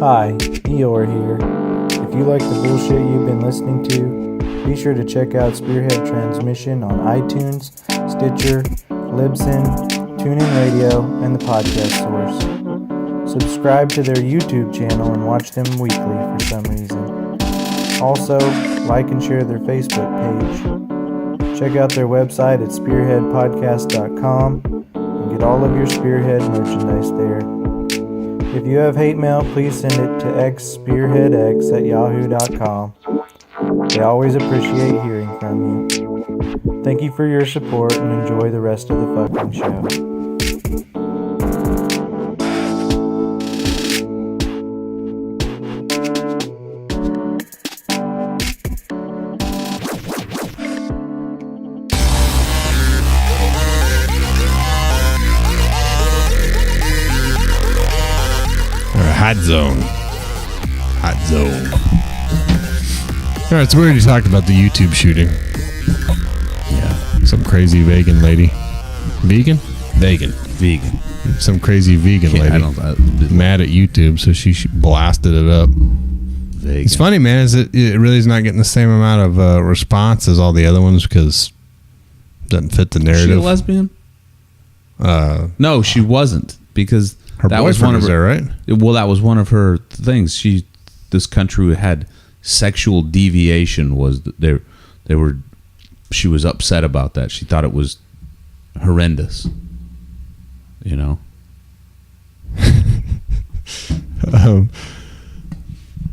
Hi, Eeyore here. If you like the bullshit you've been listening to, be sure to check out Spearhead Transmission on iTunes, Stitcher, Libsyn, TuneIn Radio, and the podcast source. So Subscribe to their YouTube channel and watch them weekly for some reason. Also, like and share their Facebook page. Check out their website at spearheadpodcast.com and get all of your Spearhead merchandise there. If you have hate mail, please send it to xspearheadx@yahoo.com. They always appreciate hearing from you. Thank you for your support and enjoy the rest of the fucking show. Hot zone. Hot zone. All right, so we already talked about the YouTube shooting. Yeah. Some crazy vegan lady. Vegan? Vegan. Some crazy vegan lady. Mad at YouTube, so she blasted it up. Vegan. It's funny, man. Is it really is not getting the same amount of response as all the other ones because it doesn't fit the narrative. Is she a lesbian? No, she wasn't because her that was one of her. There, right? Well, that was one of her things. This country had sexual deviation. She was upset about that. She thought it was horrendous. You know.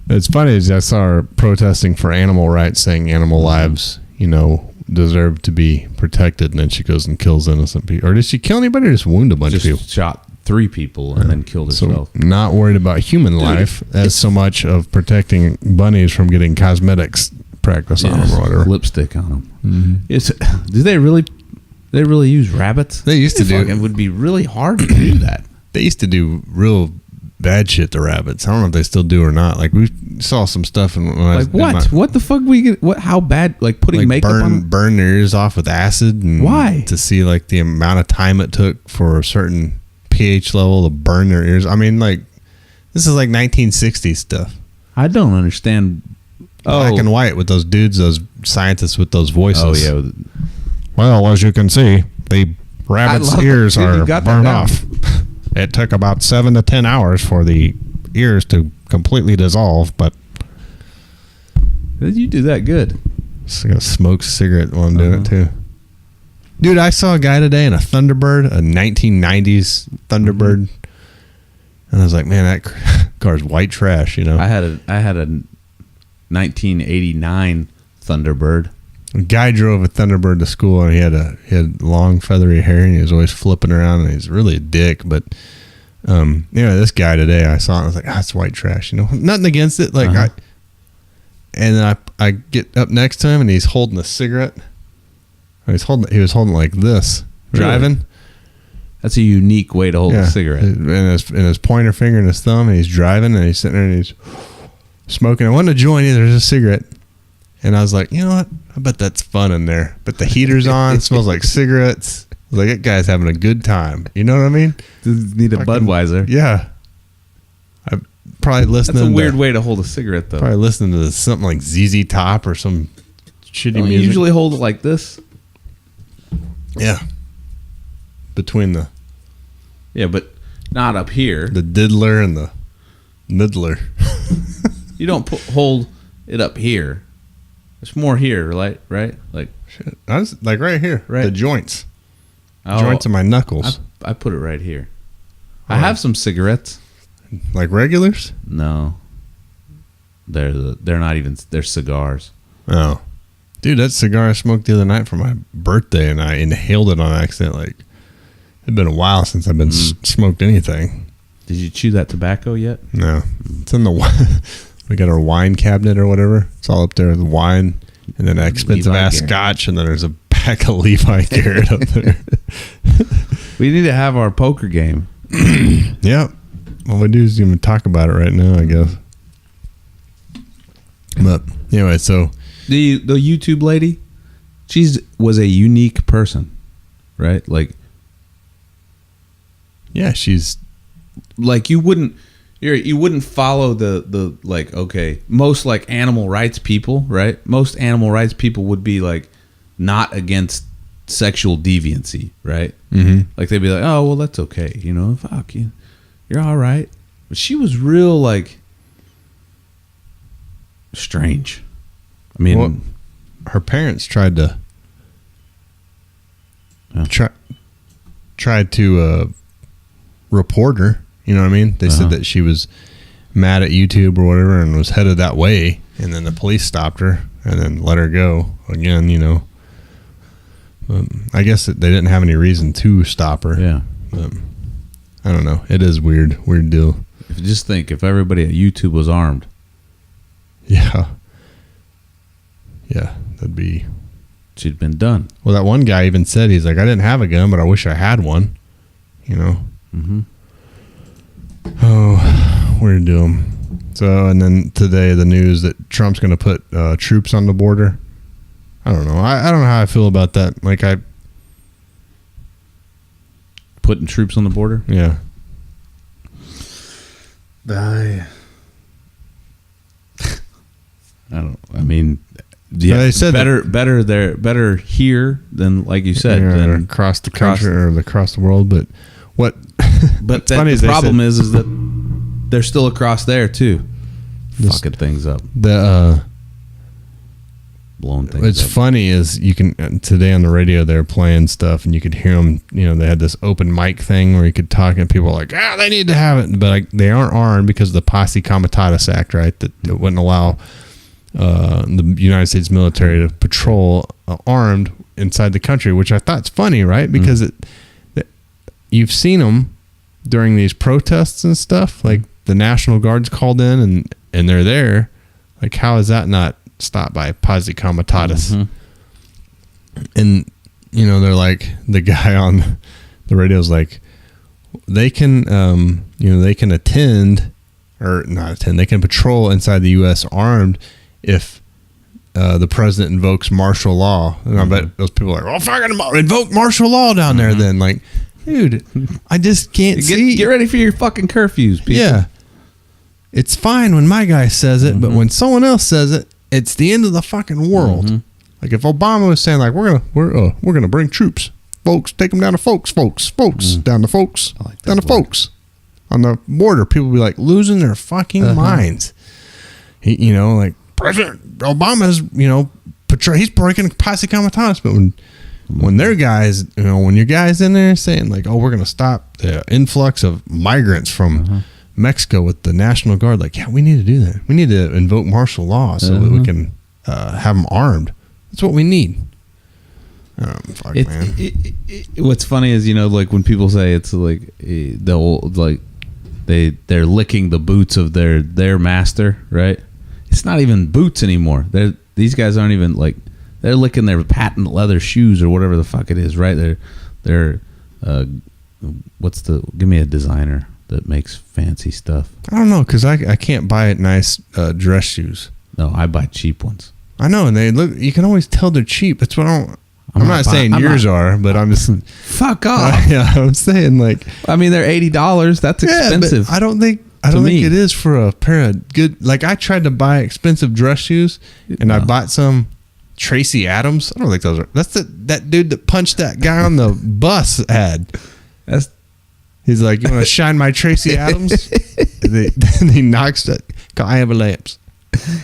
It's funny is I saw her protesting for animal rights, saying animal lives, deserve to be protected, and then she goes and kills innocent people. Or did she kill anybody or just wound a bunch of people? Shot 3 people and then killed herself. So not worried about human life as so much of protecting bunnies from getting cosmetics practice on them or whatever. Lipstick on them. Mm-hmm. Do they really use rabbits? They used to do. It would be really hard to do that. They used to do real bad shit to rabbits. I don't know if they still do or not. Like we saw some stuff what the fuck we get? What? How bad? Like putting makeup on? Burn their ears off with acid. And why? To see like the amount of time it took for a certain pH level to burn their ears. I mean, like this is like 1960s stuff. I don't understand. Black and white with those dudes, those scientists with those voices. Oh yeah. Well, as you can see, the rabbit's ears are burned off. It took about 7 to 10 hours for the ears to completely dissolve, but you do that good. I'm gonna smoke a cigarette while I'm doing it too. Dude, I saw a guy today in a Thunderbird, a 1990s Thunderbird, and I was like, man, that car's white trash. I had a 1989 Thunderbird. A guy drove a Thunderbird to school, and he had long feathery hair, and he was always flipping around, and he's really a dick. But this guy today, I saw, and I was like, that's white trash. Nothing against it. Like and then I get up next to him, and he's holding a cigarette. He was holding like this, driving. Really? That's a unique way to hold a cigarette. In his pointer finger and his thumb, and he's driving, and he's sitting there, and he's smoking. It wasn't a joint either; it was a cigarette. And I was like, you know what? I bet that's fun in there. But the heater's on, smells like cigarettes. I was like, that guy's having a good time. You know what I mean? Need a Budweiser. Yeah. I probably listening. That's a weird way to hold a cigarette, though. Probably listening to something like ZZ Top or some shitty music. You usually hold it like this. Yeah. Between the... Yeah, but not up here. The diddler and the middler. You don't hold it up here. It's more here, right? Like shit. I was like right here, right? The joints. Oh, joints of my knuckles. I put it right here. I have some cigarettes. Like regulars? No. They're not even. They're cigars. Oh, dude, that cigar I smoked the other night for my birthday, and I inhaled it on accident. Like it'd been a while since I've been smoked anything. Did you chew that tobacco yet? No, it's in the. We got our wine cabinet or whatever. It's all up there with wine, and then expensive ass scotch, and then there's a pack of Levi Garrett up there. We need to have our poker game. Yeah. All we do is even talk about it right now, I guess. But anyway, so the YouTube lady, was a unique person, right? Like, yeah, she's like you wouldn't follow the like, okay, most like animal rights people, right? Most animal rights people would be like not against sexual deviancy, right? Mm-hmm. Like they'd be like, oh well, that's okay, fuck you, you're all right, But she was real, like, strange. I mean, Well, her parents tried to tried to report her. You know what I mean? They said that she was mad at YouTube or whatever and was headed that way, and then the police stopped her and then let her go again. You know, I guess that they didn't have any reason to stop her. yeah. I don't know. It is weird deal. Just think, if everybody at YouTube was armed. Yeah, that'd be. She'd been done. Well, that one guy even said, he's like, I didn't have a gun, but I wish I had one. You know? Mm-hmm. Oh, weird deal. So, and then today, the news that Trump's going to put troops on the border. I don't know. I don't know how I feel about that. Like, Putting troops on the border? Yeah. I don't. I mean, yeah. They said better here than, like you said, than across the country or across the world. But what? But funny the problem is that they're still across there too, fucking things up, blowing things What's up. funny is you can today on the radio they're playing stuff and you could hear them. You know, they had this open mic thing where you could talk and people were like, they need to have it, but they aren't armed because of the Posse Comitatus Act, right? That wouldn't allow the United States military to patrol armed inside the country, which I thought's funny, right? Because you've seen them during these protests and stuff. Like the National Guard's called in and they're there. Like, how is that not stopped by Posse Comitatus? Mm-hmm. And you know, they're like, the guy on the radio's like, they can they can attend or not attend, they can patrol inside the U.S. armed if the president invokes martial law. And I bet those people are like, fucking invoke martial law down there then. Like, dude, I just can't see. Get ready for your fucking curfews, people. Yeah. It's fine when my guy says it, but when someone else says it, it's the end of the fucking world. Mm-hmm. Like if Obama was saying like, we're gonna bring troops, folks, take them down to folks, down to folks, I like that down to word. folks on the border, people be like losing their fucking minds. He, like President Obama's, he's breaking Posse Comitatus, but when their guys, when your guys in there saying like, we're gonna stop the influx of migrants from Mexico with the National Guard, like, we need to do that. We need to invoke martial law so that we can have them armed. That's what we need. Man. What's funny is, like when people say it's like they'll like they're licking the boots of their master, right? It's not even boots anymore. These guys aren't even like, they're licking their patent leather shoes or whatever the fuck it is, right? They're give me a designer that makes fancy stuff. I don't know, because I can't buy nice dress shoes. No, I buy cheap ones. I I know, and they look. You can always tell they're cheap. That's what I'm not saying yours are, but I'm just fuck off. yeah, I'm saying like. I mean, they're $80. That's expensive. But I don't think it is for a pair of good. Like I tried to buy expensive dress shoes, and I bought some Tracy Adams. I don't think those are. That's that dude that punched that guy on the bus ad. He's like, you want to shine my Tracy Adams? Then he knocks that. Call ambulance.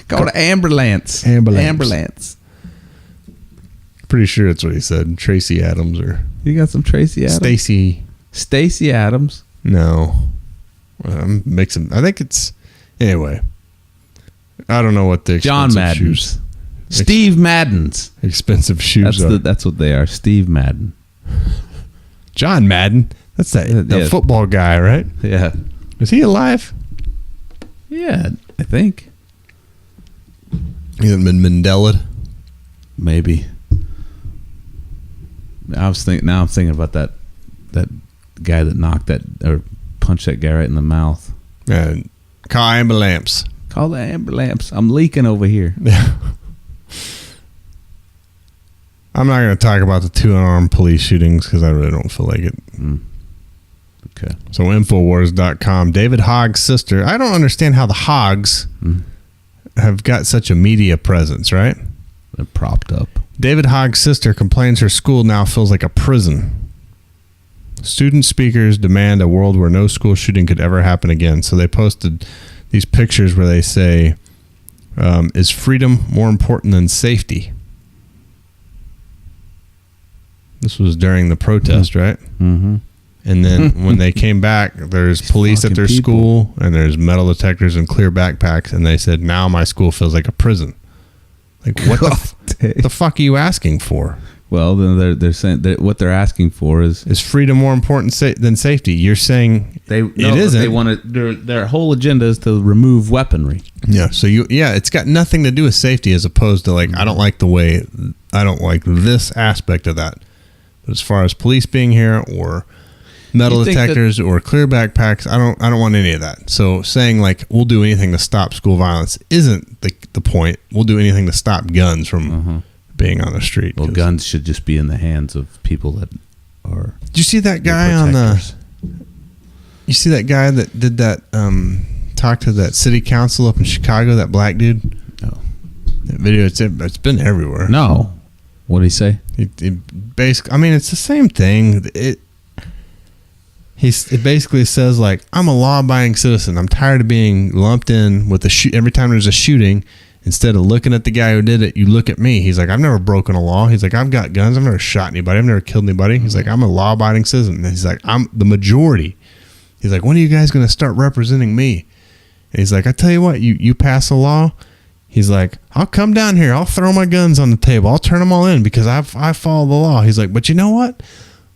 Call the ambulance. Ambulance. Pretty sure that's what he said. Tracy Adams or You got some Tracy Adams? Stacey Adams. No. I'm mixing. I think it's. Anyway. I don't know what the John expensive Madden's. shoes. Steve Madden's. Expensive shoes are. That's what they are. Steve Madden. John Madden. That's the football guy, right? Yeah. Is he alive? Yeah, I think. He hasn't been Mandela'd. Maybe. Now I'm thinking about that guy that knocked that or punched that guy right in the mouth. Call ambulance. Call the ambulance. I'm leaking over here. I'm not going to talk about the 2 unarmed police shootings because I really don't feel like it. Okay. So Infowars.com. David Hogg's sister. I don't understand how the Hoggs have got such a media presence, right? They're propped up. David Hogg's sister complains her school now feels like a prison. Student speakers demand a world where no school shooting could ever happen again. So they posted these pictures where they say, is freedom more important than safety? This was during the protest, right? Mm-hmm. And then when they came back, there's police at their school, and there's metal detectors and clear backpacks, and they said, now my school feels like a prison. Like, what the fuck are you asking for? Well, then they're saying that what they're asking for is freedom more important than safety? You're saying it isn't. They want to. Their whole agenda is to remove weaponry. Yeah. So it's got nothing to do with safety, as opposed to like I don't like this aspect of that. But as far as police being here or metal detectors or clear backpacks, I don't want any of that. So saying like we'll do anything to stop school violence isn't the point. We'll do anything to stop guns from being on the street. Well, guns should just be in the hands of people that are. Did you see that guy on the? You see that guy that did that? Talk to that city council up in Chicago. That black dude. No. That video. It's been everywhere. No. What did he say? It basically. I mean, it's the same thing. It basically says like, I'm a law-abiding citizen. I'm tired of being lumped in with every time there's a shooting. Instead of looking at the guy who did it, you look at me. He's like, I've never broken a law. He's like, I've got guns. I've never shot anybody. I've never killed anybody. He's like, I'm a law-abiding citizen. And he's like, I'm the majority. He's like, when are you guys going to start representing me? And he's like, I tell you what, you pass a law. He's like, I'll come down here. I'll throw my guns on the table. I'll turn them all in because I follow the law. He's like, but you know what?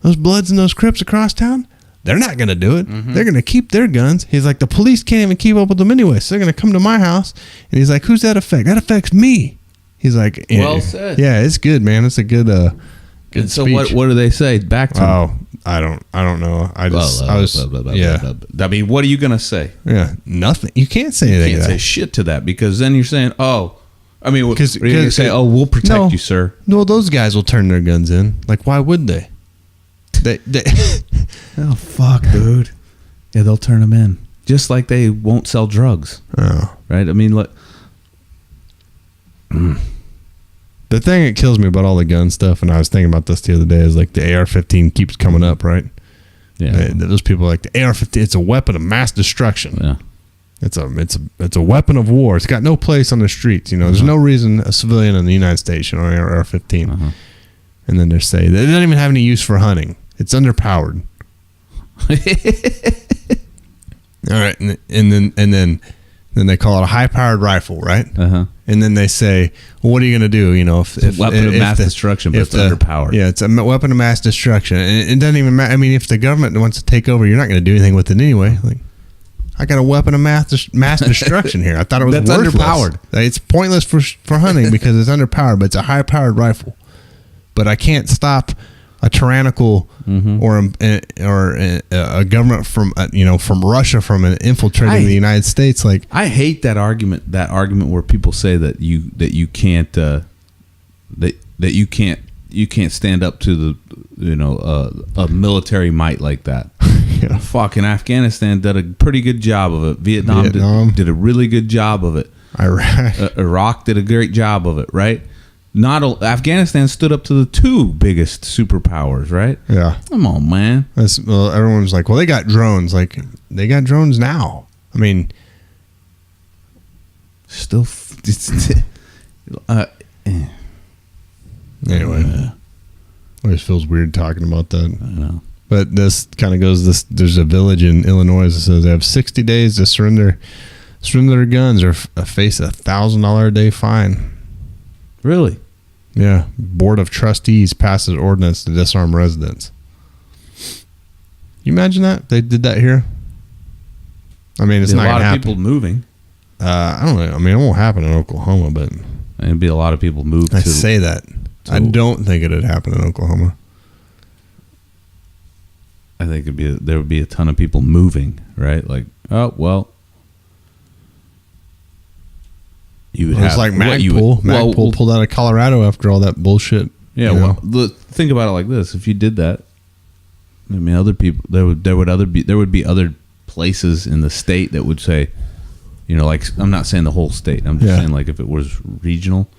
Those Bloods and those Crips across town, they're not going to do it. They're going to keep their guns. He's like, the police can't even keep up with them anyway. So they're going to come to my house. And he's like, who's that affect? That affects me. He's like, well said. Yeah, it's good, man. It's a good so speech. what do they say back to him? Oh, I don't know. I mean, what are you going to say? Yeah, nothing. You can't say anything. You can't say shit to that because then you're saying, oh, I mean, what are you going to say? Oh, we'll protect you, sir. No, those guys will turn their guns in. Like, why would they? They oh, fuck, dude. Yeah, they'll turn them in. Just like they won't sell drugs. Oh. Right? I mean, look. The thing that kills me about all the gun stuff, and I was thinking about this the other day, is like the AR-15 keeps coming up, right? Yeah. Those people are like, the AR-15, it's a weapon of mass destruction. Yeah. It's a weapon of war. It's got no place on the streets. You know, there's no reason a civilian in the United States should own an AR-15. And then they say they don't even have any use for hunting. It's underpowered. All right, and then they call it a high-powered rifle, right? And then they say, well, what are you going to do? You know, if it's a weapon of mass destruction, but it's underpowered. Yeah, it's a weapon of mass destruction, and it doesn't even matter. I mean, if the government wants to take over, you're not going to do anything with it anyway. Like, I got a weapon of mass destruction here. I thought it was That's worthless. underpowered. It's pointless for hunting because it's underpowered, but it's a high-powered rifle. But I can't stop a tyrannical or a government from Russia from infiltrating the United States. Like, I hate that argument where people say that you can't stand up to the a military might like that. Yeah. Fucking Afghanistan did a pretty good job of it. Vietnam did a really good job of it. Iraq did a great job of it, right? Afghanistan stood up to the two biggest superpowers, right? Yeah. Come on, man. Everyone's like, well, they got drones. Like, they got drones now. I mean, still. Anyway, always feels weird talking about that. I know. But this kind of goes. There's a village in Illinois that says they have 60 days to surrender their guns or face $1,000 a day fine. Really? Yeah. Board of Trustees passes ordinance to disarm residents. You imagine that they did that here? I mean, it's not going to happen. A lot of people moving. I don't know. I mean, it won't happen in Oklahoma, but it'd be a lot of people move. I say that. I don't think it'd happen in Oklahoma. I think there would be a ton of people moving, right? Like, oh well, you would have. It's like Magpul. Magpul pulled out of Colorado after all that bullshit. Yeah. Well, think about it like this: if you did that, I mean, other people there would be other places in the state that would say, like I'm not saying the whole state. I'm just saying like if it was regional,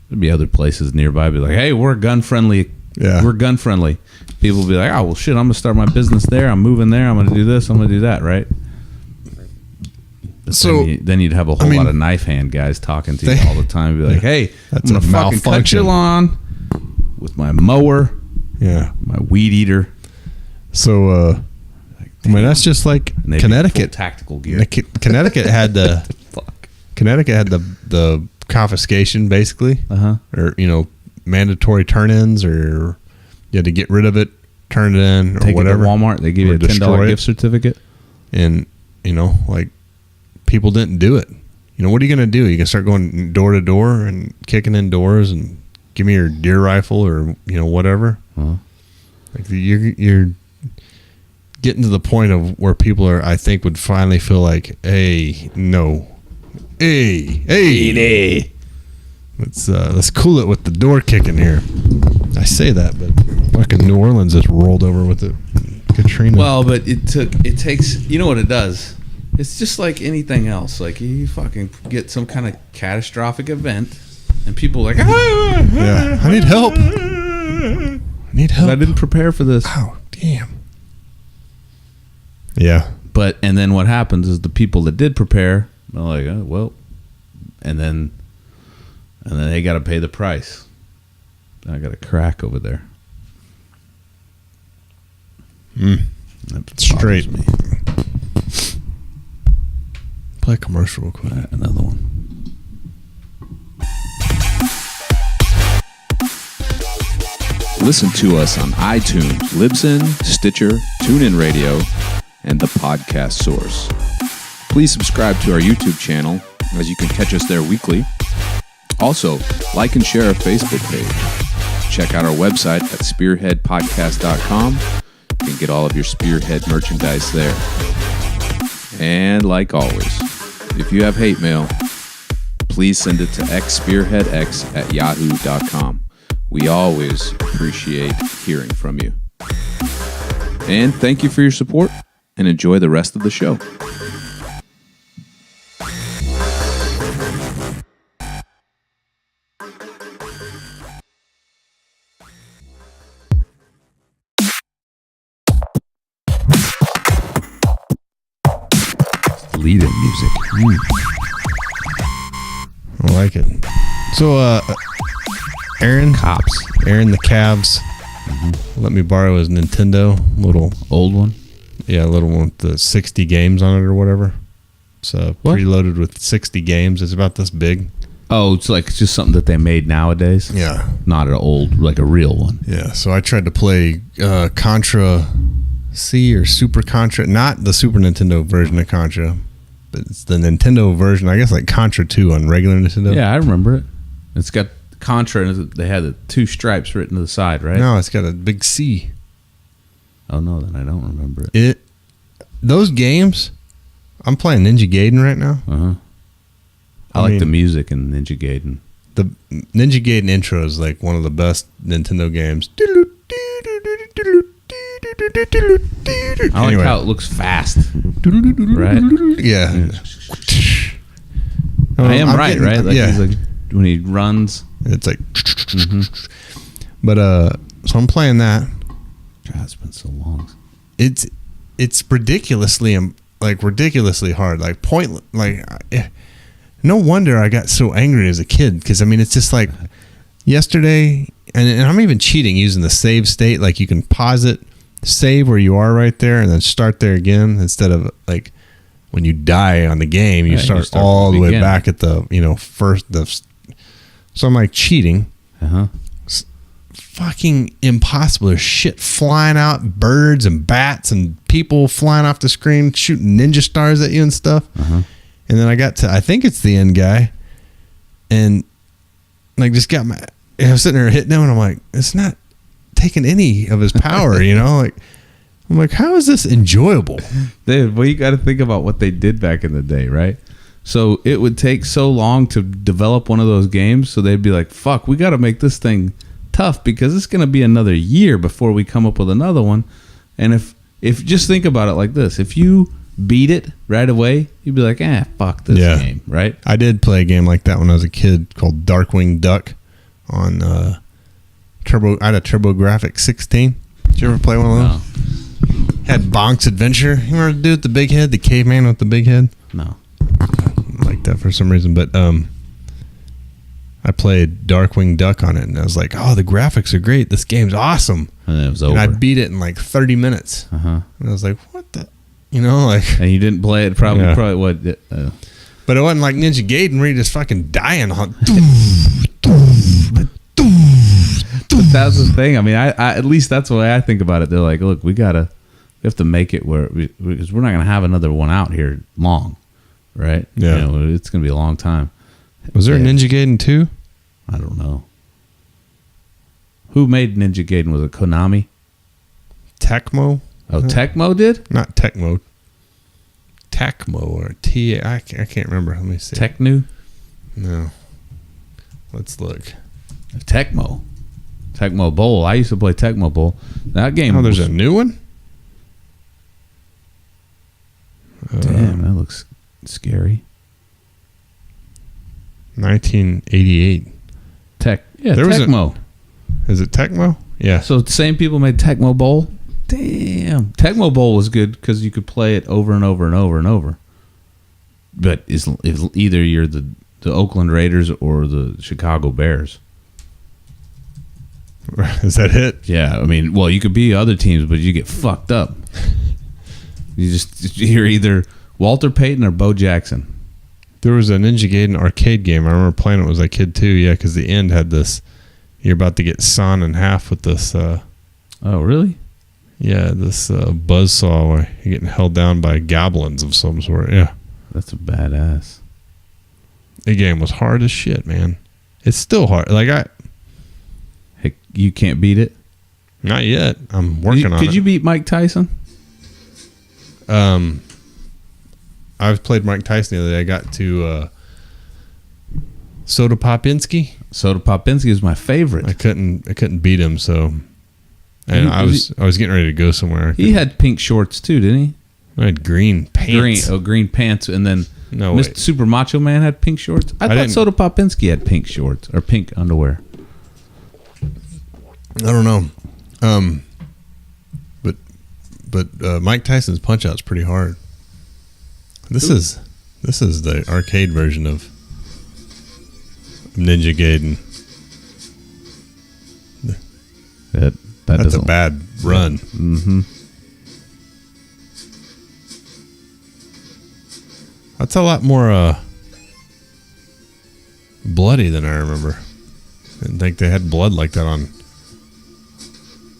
there'd be other places nearby. Be like, hey, we're a gun friendly Yeah. We're gun friendly. People will be like, oh, well, shit, I'm going to start my business there. I'm moving there. I'm going to do this. I'm going to do that, right? But So, then you'd have a whole lot of knife hand guys talking to you all the time. Be like, hey, That's I'm going a to fucking cut malfunction. your lawn with my mower, Yeah. my weed eater. So, I mean, that's just like And they'd be Connecticut. full tactical gear. Connecticut had the Fuck. Connecticut had the confiscation basically, Uh-huh. or mandatory turn-ins, or you had to get rid of it, turn it in, or Take whatever. it to Walmart. They give Or you a $10 destroy it. gift certificate. And like people didn't do it. What are you gonna do? You can start going door to door and kicking in doors and give me your deer rifle or whatever. Uh-huh. Like you're getting to the point of where people I think would finally feel like, hey, no, hey, let's cool it with the door kicking here. I say that, but fucking New Orleans just rolled over with it. Katrina. Well, but it takes, you know what it does? It's just like anything else. Like you fucking get some kind of catastrophic event and people are like, yeah, I need help. I didn't prepare for this. Oh, damn. Yeah. And then what happens is the people that did prepare, they're like, oh, well, and then they got to pay the price. I got a crack over there. That Straight. bothers me. Play a commercial real quick. Another one. Listen to us on iTunes, Libsyn, Stitcher, TuneIn Radio, and the podcast source. Please subscribe to our YouTube channel, as you can catch us there weekly. Also, like and share our Facebook page. Check out our website at spearheadpodcast.com. You can get all of your Spearhead merchandise there. And like always, if you have hate mail, please send it to xspearheadx@yahoo.com. We always appreciate hearing from you. And thank you for your support, and enjoy the rest of the show. Lead-in music. I like it. So, Aaron the Cavs let me borrow his Nintendo little Old one? little one with the 60 games on it or whatever. So preloaded with 60 games. It's about this big. Oh, it's like just something that they made nowadays? Yeah. Not an old, like a real one. Yeah. So I tried to play Contra C or Super Contra, not the Super Nintendo version of Contra, but it's the Nintendo version. I guess like Contra 2 on regular Nintendo. Yeah, I remember it. It's got Contra, and they had the two stripes written to the side, right? No, it's got a big C. Oh, no, then I don't remember it. Those games, I'm playing Ninja Gaiden right now. Uh-huh. I like the music in Ninja Gaiden. The Ninja Gaiden intro is like one of the best Nintendo games. I like how it looks fast. Right? Yeah. I am right? Like yeah. he's like, when he runs. It's like, but so I'm playing that. God, it's been so long. It's ridiculously hard. Like no wonder I got so angry as a kid, because I mean it's just like yesterday, and I'm even cheating using the save state. Like you can pause it, save where you are right there, and then start there again, instead of like when you die on the game, you start all the way back at the first. So I'm like cheating. Uh-huh. Fucking impossible. There's shit flying out, birds and bats and people flying off the screen shooting ninja stars at you and stuff. Uh-huh. And then I got to, I think it's the end guy, and like just got my, I was sitting there hitting him, and I'm like, it's not taking any of his power, like I'm like, how is this enjoyable? Dude, well, you got to think about what they did back in the day, right? So it would take so long to develop one of those games, so they'd be like, fuck, we got to make this thing tough, because it's going to be another year before we come up with another one. And if just think about it like this, if you beat it right away, you'd be like, fuck this game, right? I did play a game like that when I was a kid called Darkwing Duck on I had a TurboGrafx 16. Did you ever play one of those? No. Had Bonk's Adventure. You remember the dude with the big head, the caveman with the big head? No. I like that for some reason, but I played Darkwing Duck on it, and I was like, "Oh, the graphics are great. This game's awesome." And then it was And over. I beat it in like 30 minutes. Uh-huh. And I was like, "What the?" You know, like. And you didn't play it probably Yeah. what? But it wasn't like Ninja Gaiden where you just fucking dying. But that's the thing. I mean, I at least that's the way I think about it. They're like, look, we have to make it where because we're not going to have another one out here long, right? Yeah. You know, it's going to be a long time. Was there a Yeah. Ninja Gaiden 2? I don't know. Who made Ninja Gaiden? Was it Konami? Tecmo? Oh, Tecmo did? Not Tecmo. Tecmo or T. I can't remember. Let me see. Tecnu? No. Let's look. Tecmo. Tecmo Bowl. I used to play Tecmo Bowl. That game. Oh, there's was, a new one? Damn, that looks scary. 1988. Yeah, There was a- Tecmo. Is it Tecmo? Yeah. So the same people made Tecmo Bowl. Damn, Tecmo Bowl was good because you could play it over and over and over and over. But it's either you're the Oakland Raiders or the Chicago Bears. Is that it? Yeah, I mean, well, you could be other teams, but you get fucked up. You're either Walter Payton or Bo Jackson. There was a Ninja Gaiden arcade game. I remember playing it as a kid too. Yeah, because the end had this. You're about to get sawn in half with this. Oh, really? Yeah, this buzzsaw where you're getting held down by goblins of some sort. Yeah. That's a badass. The game was hard as shit, man. It's still hard. Like Hey, you can't beat it. not yet. I'm working on it. Could you beat Mike Tyson? I've played Mike Tyson the other day. I got to Soda Popinski. Soda Popinski is my favorite. I couldn't beat him, so and I was getting ready to go somewhere. He had pink shorts too, didn't he? I had green pants. Green pants, and then No, Mr. wait. Super Macho Man had pink shorts. I thought didn't- Soda Popinski had pink shorts or pink underwear. I don't know. But Mike Tyson's Punch Out's pretty hard. This is the arcade version of Ninja Gaiden. That's That's a bad run. Mm-hmm. That's a lot more bloody than I remember. I didn't think they had blood like that on.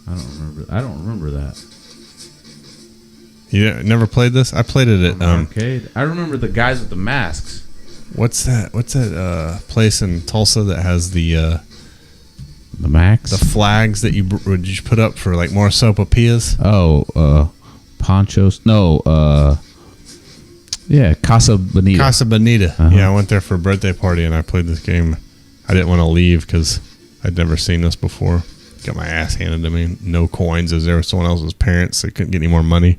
I don't remember that. You never played this? I played it at Arcade. I remember the guys with the masks. what's that place in Tulsa that has the Max. flags that you would just put up for like more sopapillas? Ponchos. No. Yeah, Casa Bonita. Casa Bonita. Uh-huh. Yeah, I went there for a birthday party and I played this game. I didn't want to leave because I'd never seen this before. Got my ass handed to me. No coins as there was someone else's parents. They couldn't get any more money.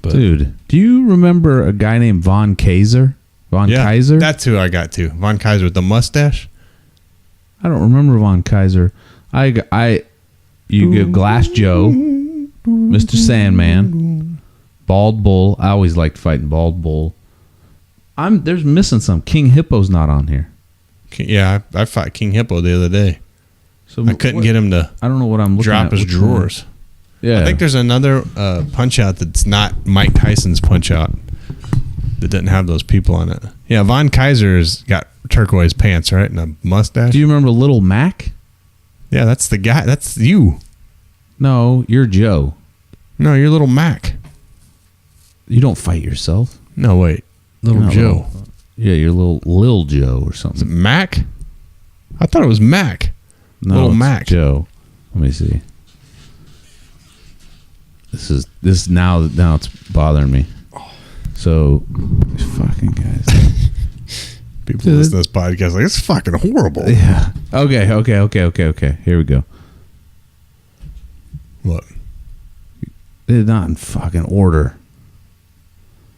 But Dude, do you remember a guy named Von Kaiser? Kaiser? That's who I got to. Von Kaiser with the mustache. I don't remember Von Kaiser. You give Glass Joe, Mr. Sandman, Bald Bull. I always liked fighting Bald Bull. There's missing some. King Hippo's not on here. Yeah, I fought King Hippo the other day. So I couldn't get him to I don't know what I'm looking drop at. his Which one? drawers. Yeah. I think there's another Punch Out that's not Mike Tyson's Punch Out that didn't have those people on it. Yeah, Von Kaiser's got turquoise pants, right? And a mustache. Do you remember Little Mac? Yeah, that's the guy. That's you. No, you're Joe. No, you're Little Mac. You don't fight yourself. No, wait. Little You're not Joe. Yeah, you're Lil Joe or Is it something. Mac? I thought it was Mac. No, Little it's Mac. Joe. Let me see. This now it's bothering me. So these fucking guys. People listen to this podcast like, it's fucking horrible. Yeah. Okay. Here we go. What? They're not in fucking order.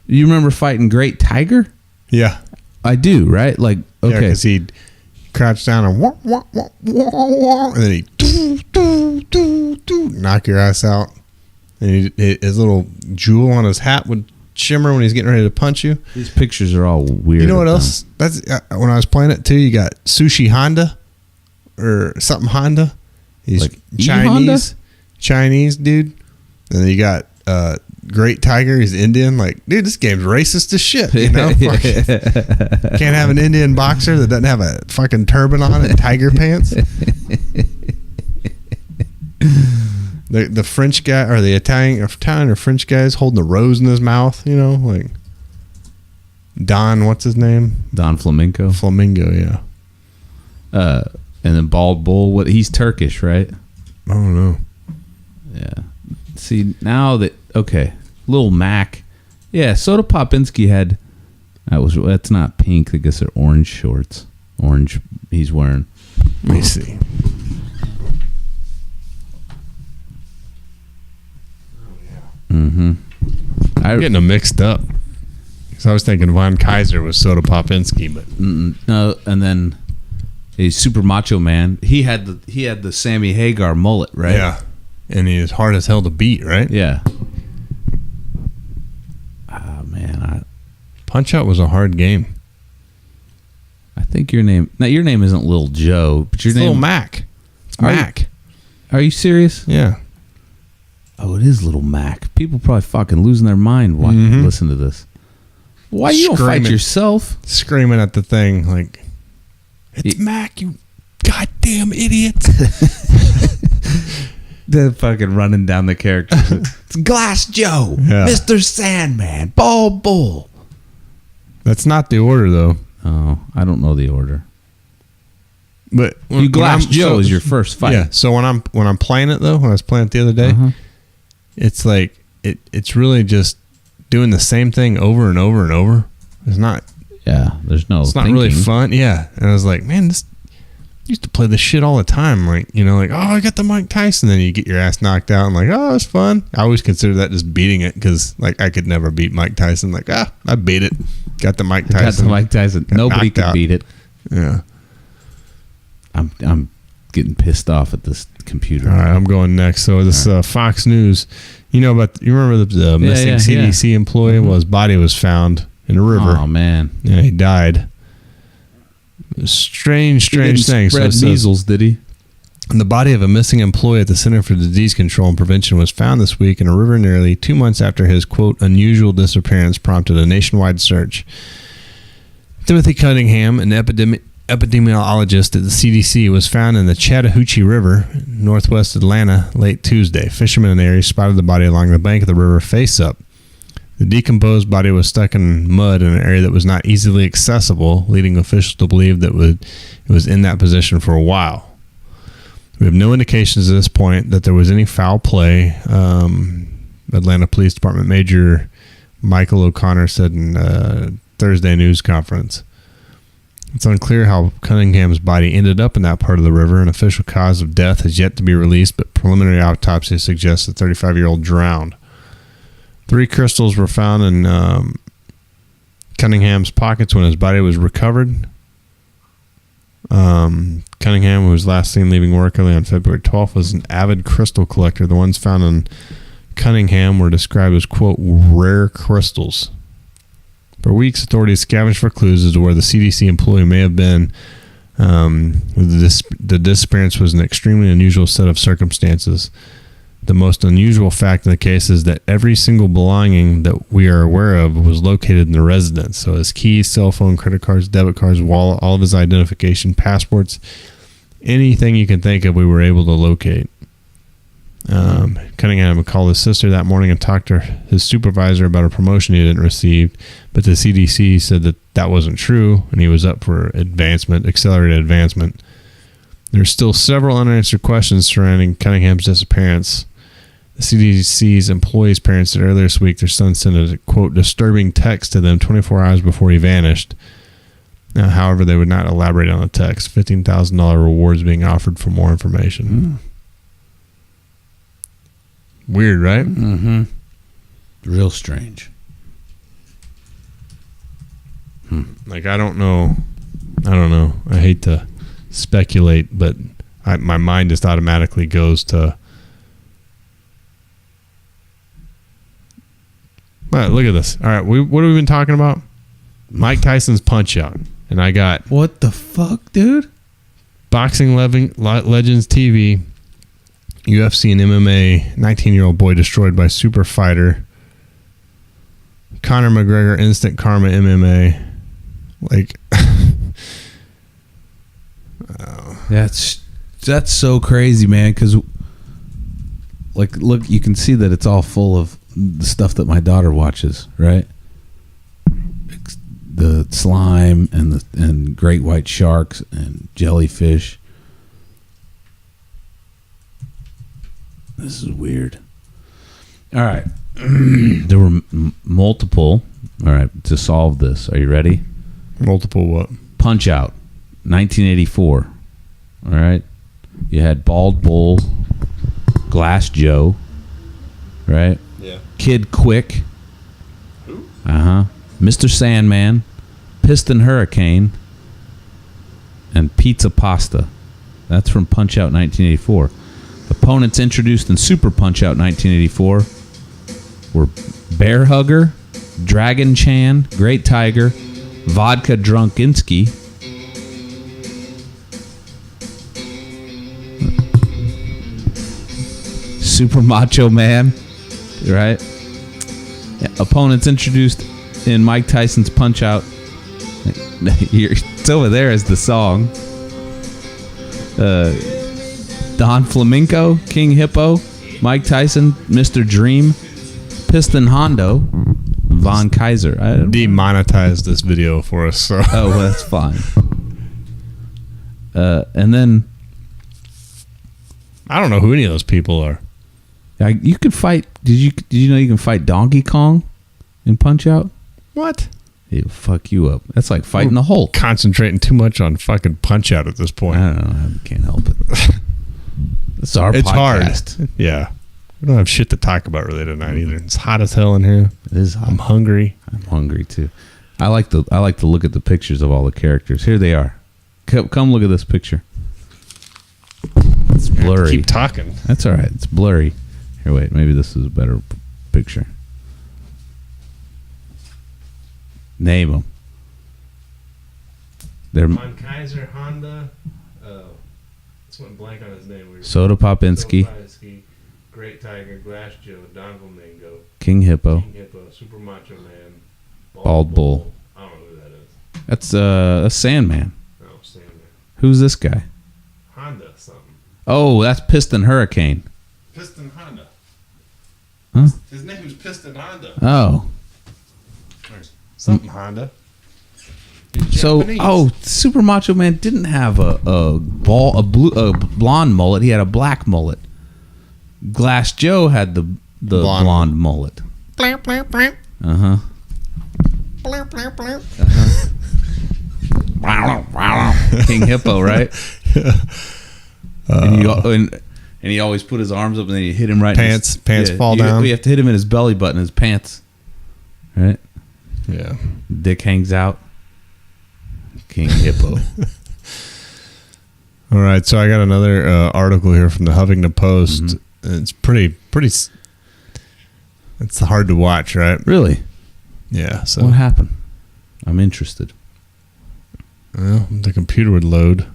You remember fighting Great Tiger? Yeah. I do, right? Like, Yeah, okay. because he crouch down and wah, wah, wah, wah, wah, and then he knock your ass out. And his little jewel on his hat would shimmer when he's getting ready to punch you. These pictures are all weird. You know what else? That's when I was playing it too. You got Sushi Honda or something Honda. He's Like Chinese dude. And then you got Great Tiger. He's Indian. Like, dude, this game's racist as shit. You know, can't have an Indian boxer that doesn't have a fucking turban on and tiger pants. The French guy or the Italian or French guy's holding a rose in his mouth, you know, like Don, what's his name? Don Flamingo. Flamingo, yeah. And then Bald Bull. He's Turkish, right? I don't know. Yeah. See, now that Lil Mac. Yeah, Soda Popinski had that's not pink, I guess they're orange shorts. Orange he's wearing. Let me see. Mm-hmm. I'm getting them mixed up. Because I was thinking Von Kaiser was Soda Popinski, but no, and then he's Super Macho Man. He had the Sammy Hagar mullet, right? yeah, and he was hard as hell to beat, right? Yeah. Ah, man, Punch Out was a hard game. I think your name isn't Lil Joe, but your It's name Little Mac. It's Mac. Are you serious? Yeah. Oh, it is Little Mac. People probably fucking losing their mind listen to this. Why you don't fight Screaming. yourself? Screaming at the thing like, it's Mac, you goddamn idiot. They're fucking running down the characters. It's Glass Joe, Yeah. Mr. Sandman, Bald Bull. That's not the order, though. Oh, I don't know the order. But You Glass Joe is your first fight. Yeah. So when I'm playing it though, when I was playing it the other day, it's like it's really just doing the same thing over and over and over. It's not. Yeah, there's no. It's not really fun. Yeah. And I was like, man, this I used to play this shit all the time. Like, you know, like, oh, I got the Mike Tyson. Then you get your ass knocked out. And like, oh, it's fun. I always consider that just beating it because, like, I could never beat Mike Tyson. Like, I beat it. Got the Mike Tyson. Got the Mike Tyson. Got Nobody knocked could out. beat it. Yeah. I'm getting pissed off at this computer. All right, I'm going next. So this Fox News, you remember the missing CDC employee? Well, his body was found in a river. Oh man, yeah, he died. Strange thing. Spread So measles, did he? the body of a missing employee at the Center for Disease Control and Prevention was found this week in a river nearly 2 months after his, quote, unusual disappearance prompted a nationwide search. Timothy Cunningham, an epidemiologist at the CDC, was found in the Chattahoochee River, northwest Atlanta, late Tuesday. Fishermen in the area spotted the body along the bank of the river face up. The decomposed body was stuck in mud in an area that was not easily accessible, leading officials to believe that it was in that position for a while. We have no indications at this point that there was any foul play. Atlanta Police Department Major Michael O'Connor said in a Thursday news conference. It's unclear how Cunningham's body ended up in that part of the river. An official cause of death has yet to be released, but preliminary autopsy suggests the 35-year-old drowned. 3 crystals were found in Cunningham's pockets when his body was recovered. Cunningham, who was last seen leaving work early on February 12th, was an avid crystal collector. The ones found in Cunningham were described as, quote, rare crystals. For weeks, authorities scavenged for clues as to where the CDC employee may have been. The disappearance was an extremely unusual set of circumstances. The most unusual fact in the case is that every single belonging that we are aware of was located in the residence. So his keys, cell phone, credit cards, debit cards, wallet, all of his identification, passports, anything you can think of, we were able to locate. Cunningham called his sister that morning and talked to his supervisor about a promotion he didn't receive, but the CDC said that wasn't true, and he was up for accelerated advancement. There's still several unanswered questions surrounding Cunningham's disappearance. The CDC's employees' parents said earlier this week their son sent a, quote, disturbing text to them 24 hours before he vanished. Now, however, they would not elaborate on the text. $15,000 rewards being offered for more information. Weird, right? Mm-hmm. Real strange. Like, I don't know. I hate to speculate, but my mind just automatically goes to. All right, look at this. All right, what have we been talking about? Mike Tyson's Punch Out, and I got What the fuck, dude? Boxing Legends TV, UFC and MMA, 19-year-old boy destroyed by super fighter. Conor McGregor, Instant Karma MMA. Like, That's so crazy, man. Because, like, look, you can see that it's all full of the stuff that my daughter watches, right? The slime and great white sharks and jellyfish. This is weird. All right. There were multiple. All right, to solve this, are you ready? multiple what? Punch Out, 1984. All right. You had Bald Bull, Glass Joe, right? Yeah. Kid Quick. Who? Mr. Sandman, Piston Hurricane, and Pizza Pasta. That's from Punch Out 1984. Opponents introduced in Super Punch Out 1984 were Bear Hugger, Dragon Chan, Great Tiger, Vodka Drunkinsky, Super Macho Man, right? Yeah, opponents introduced in Mike Tyson's Punch Out. It's over there as the song. Don Flamenco, King Hippo, Mike Tyson, Mr. Dream, Piston Hondo, Von Kaiser. Demonetized this video for us, so. Oh, well, that's fine. And then I don't know who any of those people are. you could fight. Did you know you can fight Donkey Kong in Punch Out? What? He'll fuck you up. That's like fighting the Hulk. Concentrating too much on fucking Punch Out at this point. I don't know. I can't help it. It's our It's podcast. hard. Yeah. We don't have shit to talk about really tonight either. It's hot as hell in here. It is hot. I'm hungry. I'm hungry too. I like to look at the pictures of all the characters. Here they are. Come look at this picture. It's blurry. Keep talking. That's all right. It's blurry. Here, wait. Maybe this is a better picture. Name them. They're Von Kaiser, Honda. Oh, this went blank on his name. Soda Popinski, Great Tiger, Glass Joe, Don Flamingo, King Hippo, Super Macho Man, Bald Bull. I don't know who that is. That's a Sandman. Oh, Sandman. Who's this guy? Honda something. Oh, that's Piston Hurricane. Piston Honda. Huh? His name is Piston Honda. Oh. Something Honda. So, Japanese. Super Macho Man didn't have a blonde mullet. He had a black mullet. Glass Joe had the blonde mullet. Uh-huh. King Hippo, right? And he always put his arms up and then you hit him right. Pants fall down. You have to hit him in his belly button, his pants. Right? Yeah. Dick hangs out. King Hippo. All right, so I got another article here from the Huffington Post. Mm-hmm. It's pretty. It's hard to watch, right? Really? Yeah. So what happened? I'm interested. Well, the computer would load.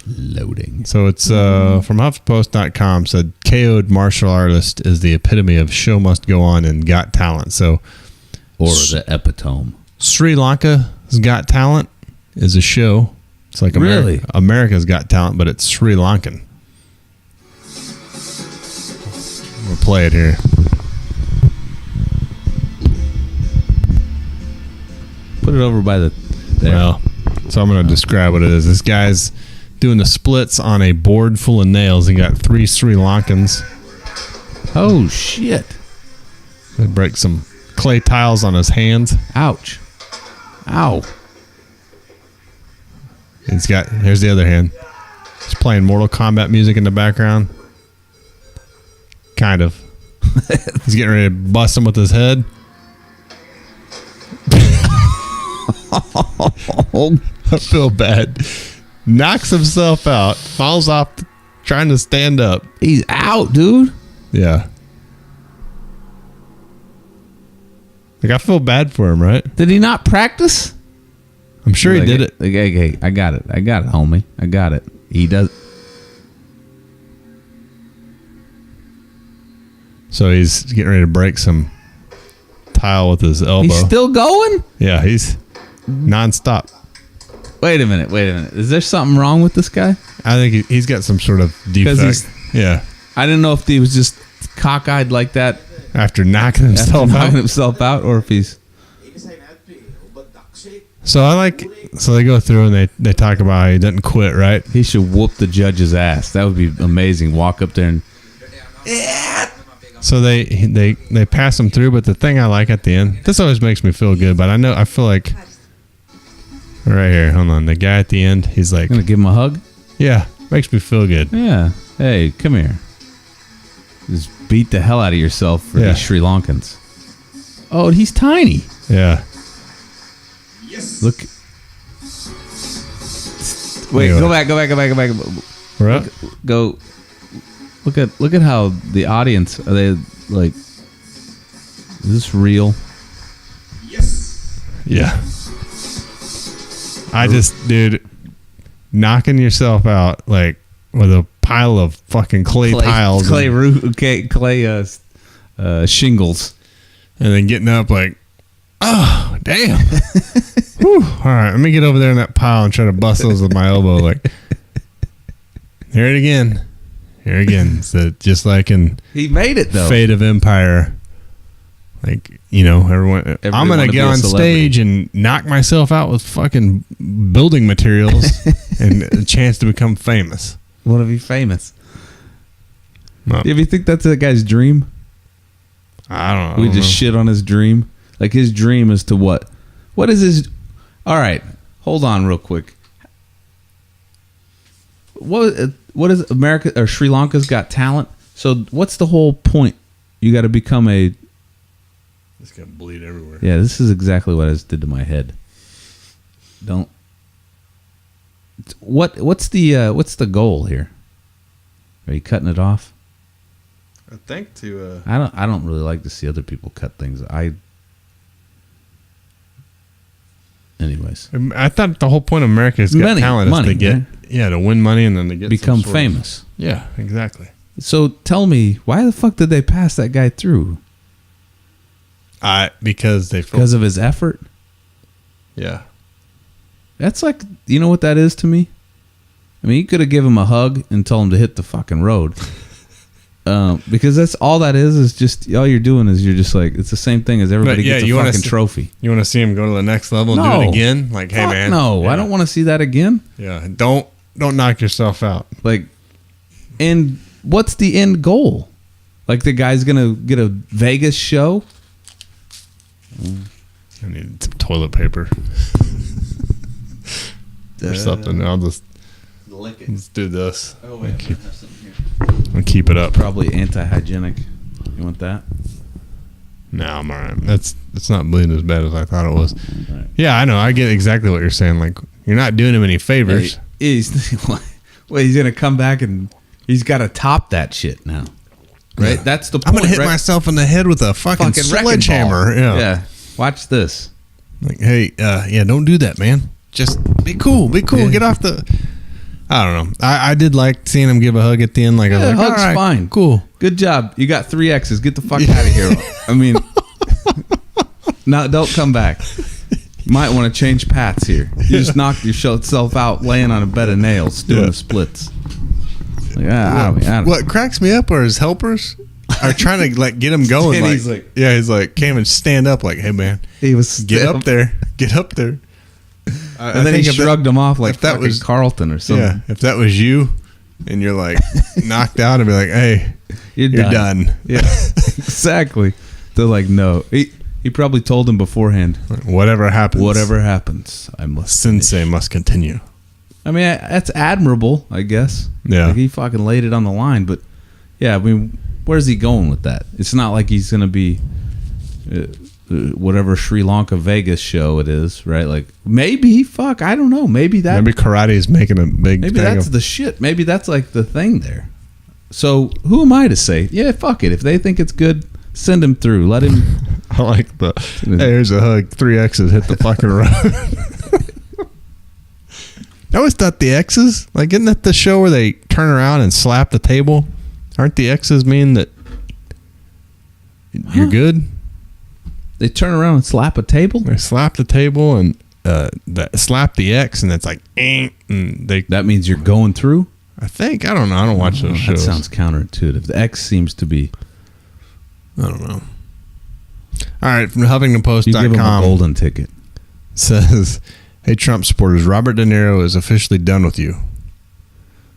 Loading. So it's from HuffPost.com. Said KO'd martial artist is the epitome of show must go on and Got Talent. So, or the epitome. Sri Lanka's Got Talent is a show. It's like really America's Got Talent, but it's Sri Lankan. We'll play it here. Put it over by the. There. Well, so I'm going to describe what it is. This guy's doing the splits on a board full of nails. He got 3 Sri Lankans. Oh shit! They break some clay tiles on his hands. Ouch! Ow! Here's the other hand. He's playing Mortal Kombat music in the background. Kind of. He's getting ready to bust him with his head. I feel bad. knocks himself out, falls off, trying to stand up. He's out, dude. Yeah. Like, I feel bad for him, right? Did he not practice? I'm sure he did it. Like, hey, I got it, homie. I got it. He does. So he's getting ready to break some tile with his elbow. He's still going? Yeah, he's nonstop. Wait a minute. Is there something wrong with this guy? I think he's got some sort of defect. Yeah. I didn't know if he was just cockeyed like that After knocking himself out, or if he's. So they go through and they talk about how he doesn't quit, right? He should whoop the judge's ass. That would be amazing. Walk up there and. So they pass him through, but the thing I like at the end, this always makes me feel good, but I feel like right here, hold on, the guy at the end, he's like, Gonna give him a hug? yeah, makes me feel good. Yeah. Hey, come here. Just beat the hell out of yourself for Yeah. these Sri Lankans. Oh, he's tiny. Yeah. Look. Wait, Anyway. go back. We're up. Go. Look at how the audience are they like. Is this real? Yeah. Dude, knocking yourself out like with a pile of fucking clay tiles, clay shingles, and then getting up like, oh damn. Whew. All right, let me get over there in that pile and try to bust those with my elbow. Like, here it again. So just like in he made it though. Fate of Empire, like, everyone I'm gonna get on stage and knock myself out with fucking building materials and a chance to become famous. Want to be famous? Well, Do you think that's that guy's dream? I don't know. We just shit on his dream. Like his dream is to what? What is his? All right, hold on real quick. What is America or Sri Lanka's Got Talent? So what's the whole point? You got to become a. It's gonna bleed everywhere. Yeah, this is exactly what I just did to my head. Don't. What's the goal here? Are you cutting it off? I think to. I don't really like to see other people cut things. Anyways, I thought the whole point of America's Got Talent is to get to win money and then to get become some sort famous. Yeah, exactly. So tell me, why the fuck did they pass that guy through? Because of his effort. Yeah. That's like, you know what that is to me? I mean, you could have given him a hug and told him to hit the fucking road. Because that's all that is just, all you're doing is you're just like, it's the same thing as everybody gets a fucking trophy. You want to see him go to the next level and do it again? Like, hey, man. No, yeah. I don't want to see that again. Yeah, don't knock yourself out. Like, and what's the end goal? Like, the guy's going to get a Vegas show? I need some toilet paper. Or something. I'll just let's do this. Oh, wait, I have something here. I'll keep it up. Probably anti-hygienic. You want that? No, I'm all right. It's not bleeding as bad as I thought it was. Right. Yeah, I know. I get exactly what you're saying. Like, you're not doing him any favors. Hey, he's going to come back and he's got to top that shit now. Right? Yeah. That's the point. I'm going to hit right? myself in the head with a fucking sledgehammer. Yeah. Watch this. Like, hey, don't do that, man. Just be cool. Be cool. Yeah. Get off the... I don't know. I did like seeing him give a hug at the end. Like, I was like, hug's all right, fine. Cool. Good job. You got 3 X's. Get the fuck out of here. I mean, no, don't come back. You might want to change paths here. You just knocked yourself out laying on a bed of nails doing the splits. Like, I don't What cracks me up are his helpers are trying to like get him going. And like, he's like, he's like, can't even stand up. Like, hey man, he was get up there, get up there. And then he shrugged him off like that was Carlton or something. Yeah, if that was you, and you're like knocked out, I'd be like, hey, you're done. Yeah, exactly. They're like, no. He probably told him beforehand. Whatever happens, I must. Sensei must continue. I mean, that's admirable, I guess. Yeah, like he fucking laid it on the line, but yeah, I mean, where's he going with that? It's not like he's gonna be whatever Sri Lanka Vegas show it is, right? Like maybe, fuck, I don't know. Maybe karate is making a big. Maybe that's the shit. Maybe that's like the thing there. So who am I to say? Yeah, fuck it. If they think it's good, send him through. Let him. I like the. Hey, here's a hug. 3 X's hit the fucking road. I always thought the X's, like, isn't that the show where they turn around and slap the table? Aren't the X's mean that you're good? They turn around and slap a table? They slap the table and slap the X, and it's like, and that means you're going through? I think. I don't know. I don't watch those shows. That sounds counterintuitive. The X seems to be. I don't know. All right, from HuffingtonPost.com. You give him a golden ticket. Says, hey, Trump supporters, Robert De Niro is officially done with you.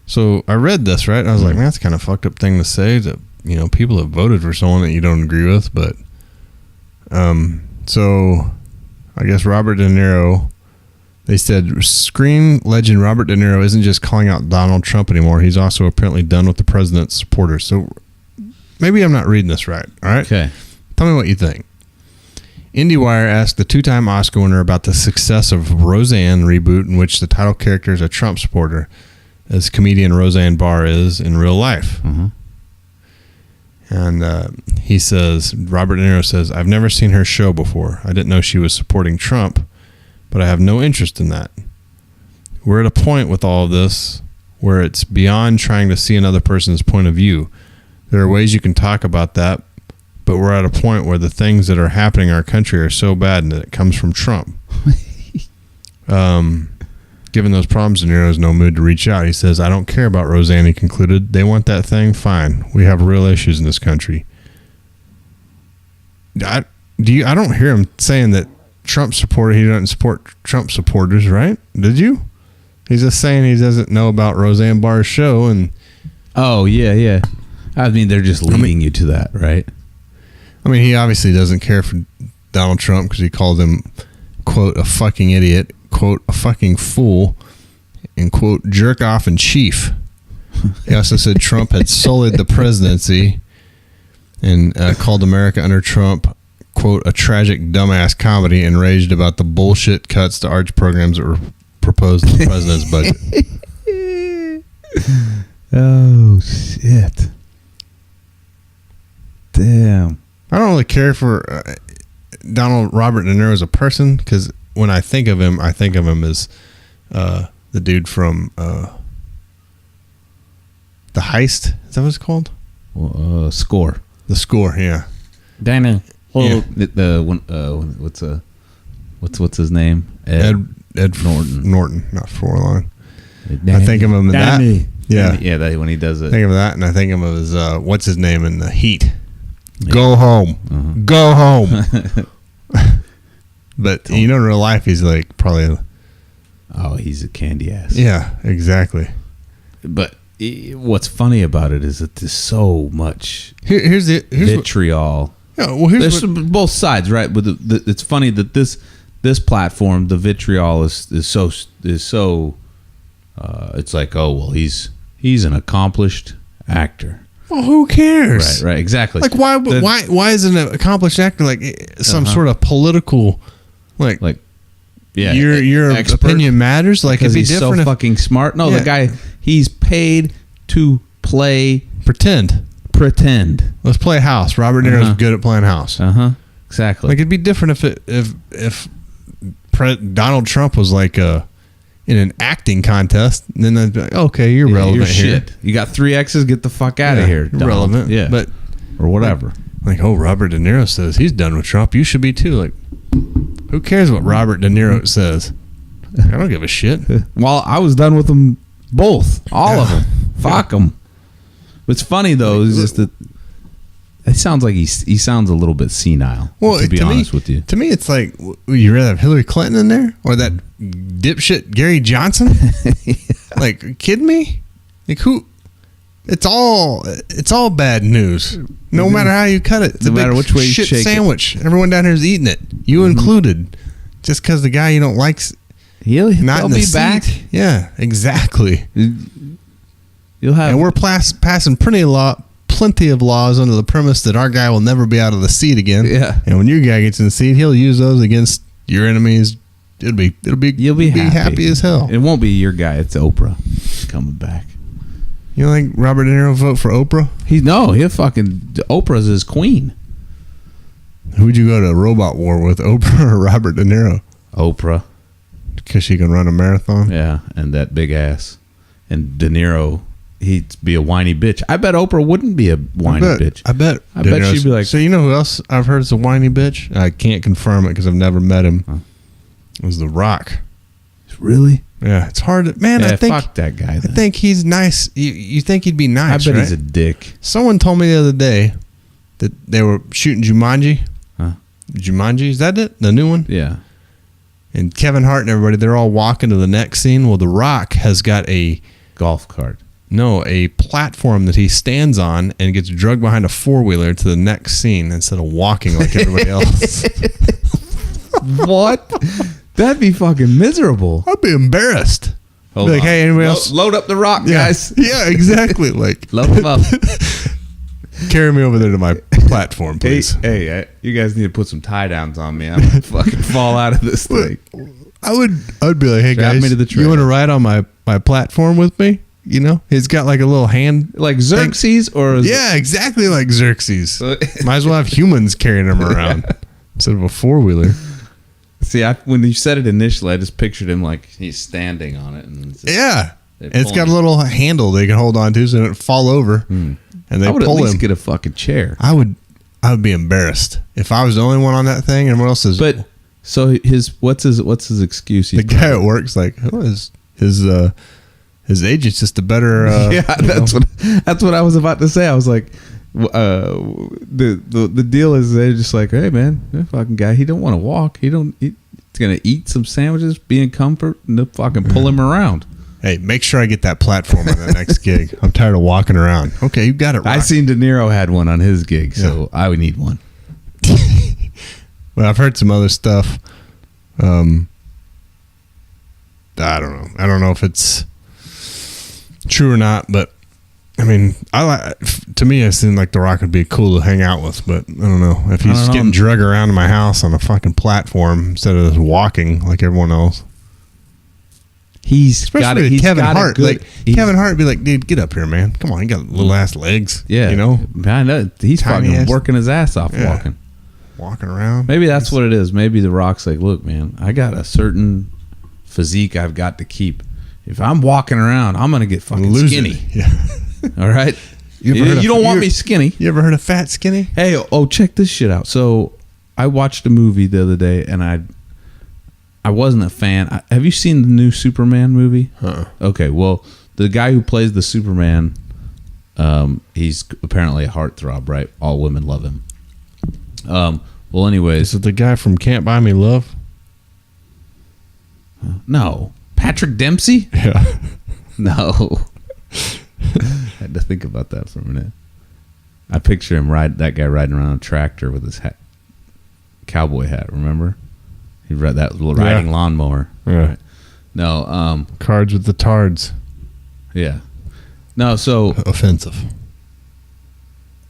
So I read this, right? And I was like, man, that's kind of a fucked up thing to say, that, you know, people have voted for someone that you don't agree with. But so I guess Robert De Niro, they said screen legend Robert De Niro isn't just calling out Donald Trump anymore. He's also apparently done with the president's supporters. So maybe I'm not reading this right. All right. Okay. Tell me what you think. IndieWire asked the 2-time Oscar winner about the success of Roseanne reboot, in which the title character is a Trump supporter, as comedian Roseanne Barr is in real life. Mm-hmm. And he says, Robert De Niro says, I've never seen her show before. I didn't know she was supporting Trump, but I have no interest in that. We're at a point with all of this where it's beyond trying to see another person's point of view. There are ways you can talk about that, but we're at a point where the things that are happening in our country are so bad and that it comes from Trump. Given those problems, De Niro has no mood to reach out. He says, I don't care about Roseanne, he concluded. They want that thing, fine. We have real issues in this country. I don't hear him saying that Trump supporter, he doesn't support Trump supporters, right? Did you? He's just saying he doesn't know about Roseanne Barr's show. And oh, yeah. I mean, they're just leading you to that, right? I mean, he obviously doesn't care for Donald Trump because he called him, quote, a fucking idiot, quote, a fucking fool, and, quote, jerk off in chief. He also said Trump had sullied the presidency and called America under Trump, quote, a tragic dumbass comedy, and raged about the bullshit cuts to arts programs that were proposed in the president's budget. Oh, shit. Damn. I don't really care for Robert De Niro as a person, because when I think of him as the dude from The Heist. Is that what it's called? Score. The Score, yeah. Danny. Yeah. What's his name? Ed Norton. Norton, not Forlong. I think of him in that. Yeah. Yeah, when he does it. I think of that, and I think of him as what's his name in The Heat. Yeah. Go home. Uh-huh. Go home. But you know, in real life, he's like probably. Oh, he's a candy ass. Yeah, exactly. But what's funny about it is that there's so much here's vitriol. There's both sides, right? But it's funny that this platform, the vitriol is so. It's like, oh well, he's an accomplished actor. Well, who cares? Right, exactly. Like why isn't an accomplished actor like some sort of political like yeah, your opinion matters? Like, because he's so fucking smart. No, the guy, he's paid to play pretend. Let's play house. Robert De Niro's good at playing house. Exactly. Like, it'd be different if Donald Trump was like in an acting contest, and then I'd be like, okay, you're relevant you're here. Shit. You got 3 X's, get the fuck out of here. Donald. Relevant, yeah, but or whatever. Like, oh, Robert De Niro says he's done with Trump. You should be too. Like, who cares what Robert De Niro says? I don't give a shit. Well, I was done with them both, all of them. Fuck them. What's funny though is just that it sounds like he sounds a little bit senile. Well, to be honest with you, to me, it's like, would you rather have Hillary Clinton in there or that dipshit Gary Johnson? Like, are you kidding me? Like, who? It's all bad news. No matter how you cut it, it's no matter which way you shake sandwich. Everyone down here is eating it, you included. Just because the guy you don't like's not in the seat. Back. Yeah, exactly. You'll have, and we're passing plenty plenty of laws under the premise that our guy will never be out of the seat again. Yeah. And when your guy gets in the seat, he'll use those against your enemies. You'll be happy as hell. It won't be your guy. It's Oprah coming back. You don't think Robert De Niro vote for Oprah? Oprah's his queen. Who'd you go to Robot War with, Oprah or Robert De Niro? Oprah. Because she can run a marathon? Yeah, and that big ass. And De Niro, he'd be a whiny bitch. I bet Oprah wouldn't be a whiny bitch. I bet she'd be like... So you know who else I've heard is a whiny bitch? I can't confirm it because I've never met him. Huh. It was The Rock. Really? Yeah, it's hard to... Man, I think... fuck that guy. I think he's nice. You think he'd be nice, I bet right? he's a dick. Someone told me the other day that they were shooting Jumanji. Huh? Jumanji, is that it? The new one? Yeah. And Kevin Hart and everybody, they're all walking to the next scene. Well, The Rock has got a platform that he stands on and gets drugged behind a four-wheeler to the next scene instead of walking like everybody else. What? That'd be fucking miserable. I'd be embarrassed. Hold Be like, on. hey, anybody else? Load up the rock, Yeah. guys. Yeah, exactly. Like, Load him up. carry me over there to my platform, please. Hey, you guys need to put some tie downs on me. I'm gonna fucking fall out of this thing. I would be like, hey Strap guys, me to the you trailer. want to ride on my platform with me? You know, he's got like a little hand. Like Xerxes or Yeah, exactly like Xerxes. Might as well have humans carrying him around instead of a four-wheeler. See, when you said it initially, I just pictured him like he's standing on it. And it's Yeah. They And it's pull got him. a little handle they can hold on to so it don't fall over. And they I would at pull least him. get a fucking chair. I would be embarrassed if I was the only one on that thing and everyone else is. But so what's his excuse? the guy at work's like, oh, his agent's just a better. Yeah, that's what I was about to say. I was like, the deal is they're just like, hey man, that fucking guy, he don't want to walk. He's gonna eat some sandwiches, be in comfort, and they'll fucking pull him around. Hey, make sure I get that platform on the next gig. I'm tired of walking around. Okay, you got it. Rock. I seen De Niro had one on his gig, so I would need one. Well, I've heard some other stuff. I don't know. I don't know if it's true or not, but I mean, to me, it seemed like The Rock would be cool to hang out with, but I don't know if he's getting dragged around in my house on a fucking platform instead of just walking like everyone else. Especially Kevin Hart. Kevin Hart would be like, dude, get up here, man. Come on, you got little ass legs. Yeah, you know, I know he's Tiny fucking ass. working his ass off walking around. Maybe that's what it is. Maybe The Rock's like, look, man, I got a certain physique I've got to keep. If I'm walking around, I'm gonna get fucking skinny. Yeah. All right. You don't want me skinny. You ever heard of fat skinny? Hey, check this shit out. So I watched a movie the other day, and I wasn't a fan. Have you seen the new Superman movie? Okay, well, the guy who plays the Superman, he's apparently a heartthrob, right? All women love him. Well, anyways. Is it the guy from Can't Buy Me Love? No. Patrick Dempsey? Yeah. No. I had to think about that for a minute. I picture that guy riding around a tractor with his cowboy hat, remember? He read that riding lawnmower. Yeah. Right? No, Cards with the Tards. yeah. No, so Offensive.